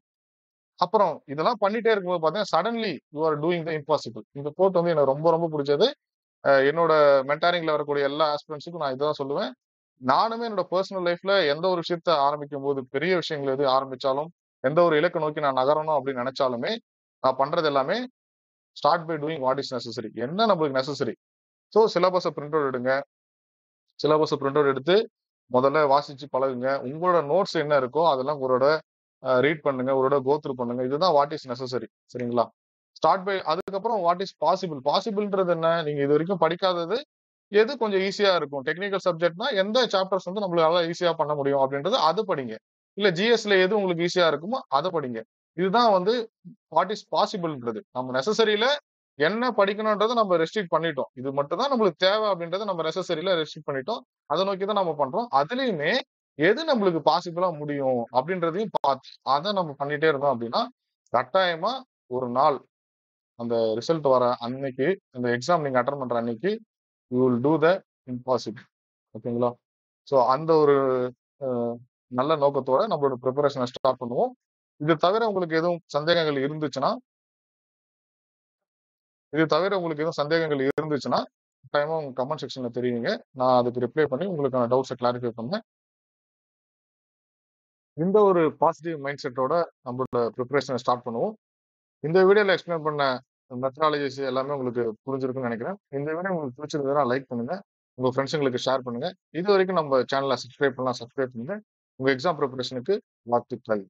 அப்புறம் இதெல்லாம் பண்ணிட்டே இருக்கும்போது பார்த்தீங்கன்னா, suddenly you are doing the impossible. இந்த கோட் வந்து எனக்கு ரொம்ப ரொம்ப புடிச்சது. என்னோட மென்டாரிங்ல வரக்கூடிய எல்லா ஆஸ்பிரண்ட்ஸ்க்கும் நான் இதான் சொல்லுவேன். நானுமே என்னோட பெர்சனல் லைஃப்ல எந்த ஒரு விஷயத்த ஆரம்பிக்கும்போது, பெரிய விஷயங்கள் எது ஆரம்பிச்சாலும், எந்த ஒரு இலக்க நோக்கி நான் நகரணும் அப்படின்னு நெனைச்சாலுமே, நான் பண்றது எல்லாமே start by doing what is necessary. என்ன நம்மளுக்கு necessary? So syllabus print out எடுங்க. சிலபஸ பிரிண்ட் அவுட் எடுத்து முதல்ல வாசிச்சு பழகுங்க. உங்களோட நோட்ஸ் என்ன இருக்கோ அதெல்லாம் ஒருதடவ ரீட் பண்ணுங்க. ஒருதடவ கோ த்ரூ பண்ணுங்க. இதுதான் வாட் இஸ் நெசசரி. சரிங்களா? ஸ்டார்ட் பை அதுக்கப்புறம் வாட் இஸ் பாசிபிள். பாசிபிள்ன்றது என்ன? நீங்க இதுவரைக்கும் படிக்காதது எது கொஞ்சம் ஈஸியா இருக்கும். டெக்னிக்கல் சப்ஜெக்ட்னா எந்த சாப்டர்ஸ் வந்து நம்மளால ஈஸியா பண்ண முடியும் அப்படின்றது அது படிங்க. இல்ல ஜிஎஸ்ல எது உங்களுக்கு ஈஸியா இருக்குமோ அத படிங்க. இதுதான் வந்து வாட் இஸ் பாசிபிள்ன்றது. நம்ம நெசசரில என்ன படிக்கணும்ன்றத நம்ம ரெஸ்ட்ரிக்ட் பண்ணிட்டோம். இது மட்டும் தான் நம்மளுக்கு தேவை அப்படின்றத நம்ம நெசசரில ரெஸ்ட்ரிக்ட் பண்ணிட்டோம். அத நோக்கி தான் நம்ம பண்றோம். அதுலயுமே எது நம்மளுக்கு பாசிபிளா முடியும் அப்படின்றதையும் பார்த்து அத நம்ம பண்ணிட்டே இருந்தோம் அப்படின்னா, கட்டாயமா ஒரு நாள் அந்த ரிசல்ட் வர அன்னைக்கு, அந்த எக்ஸாம் நீங்க அட்டெண்ட் பண்ற அன்னைக்கு, you will do the impossible. ஓகேங்களா? ஸோ அந்த ஒரு அ நல்ல நோக்கத்தோட நம்மளோட பிரிப்பரேஷன ஸ்டார்ட் பண்ணுவோம். இது தவிர உங்களுக்கு எதுவும் சந்தேகங்கள் இருந்துச்சுன்னா, கட்டாயமா உங்க கமெண்ட் செக்ஷன்ல தெரிவிங்க. நான் அதுக்கு ரிப்ளை பண்ணி உங்களுக்கான டவுட்ஸ கிளாரிஃபை பண்றேன். இந்த ஒரு பாசிட்டிவ் மைண்ட் செட்டோட நம்மளோட பிரிப்பரேஷன ஸ்டார்ட் பண்ணுவோம். இந்த வீடியோல எக்ஸ்பிளைன் பண்ண மெத்தடாலஜிஸ் எல்லாமே உங்களுக்கு புரிஞ்சிருக்கும்னு நெனைக்கிறேன். இந்த வீடியோ உங்களுக்கு பிடிச்சிருந்ததுன்னா லைக் பண்ணுங்க. உங்க ஃப்ரெண்ட்ஸ்ங்களுக்கு ஷேர் பண்ணுங்க. இதுவரைக்கும் நம்ம சேனல சப்ஸ்கிரைப் பண்ணலாம், சப்ஸ்கிரைப் பண்ணுங்க. உங்க எக்ஸாம் பிரிப்பரேஷனுக்கு வாழ்த்துக்கள்.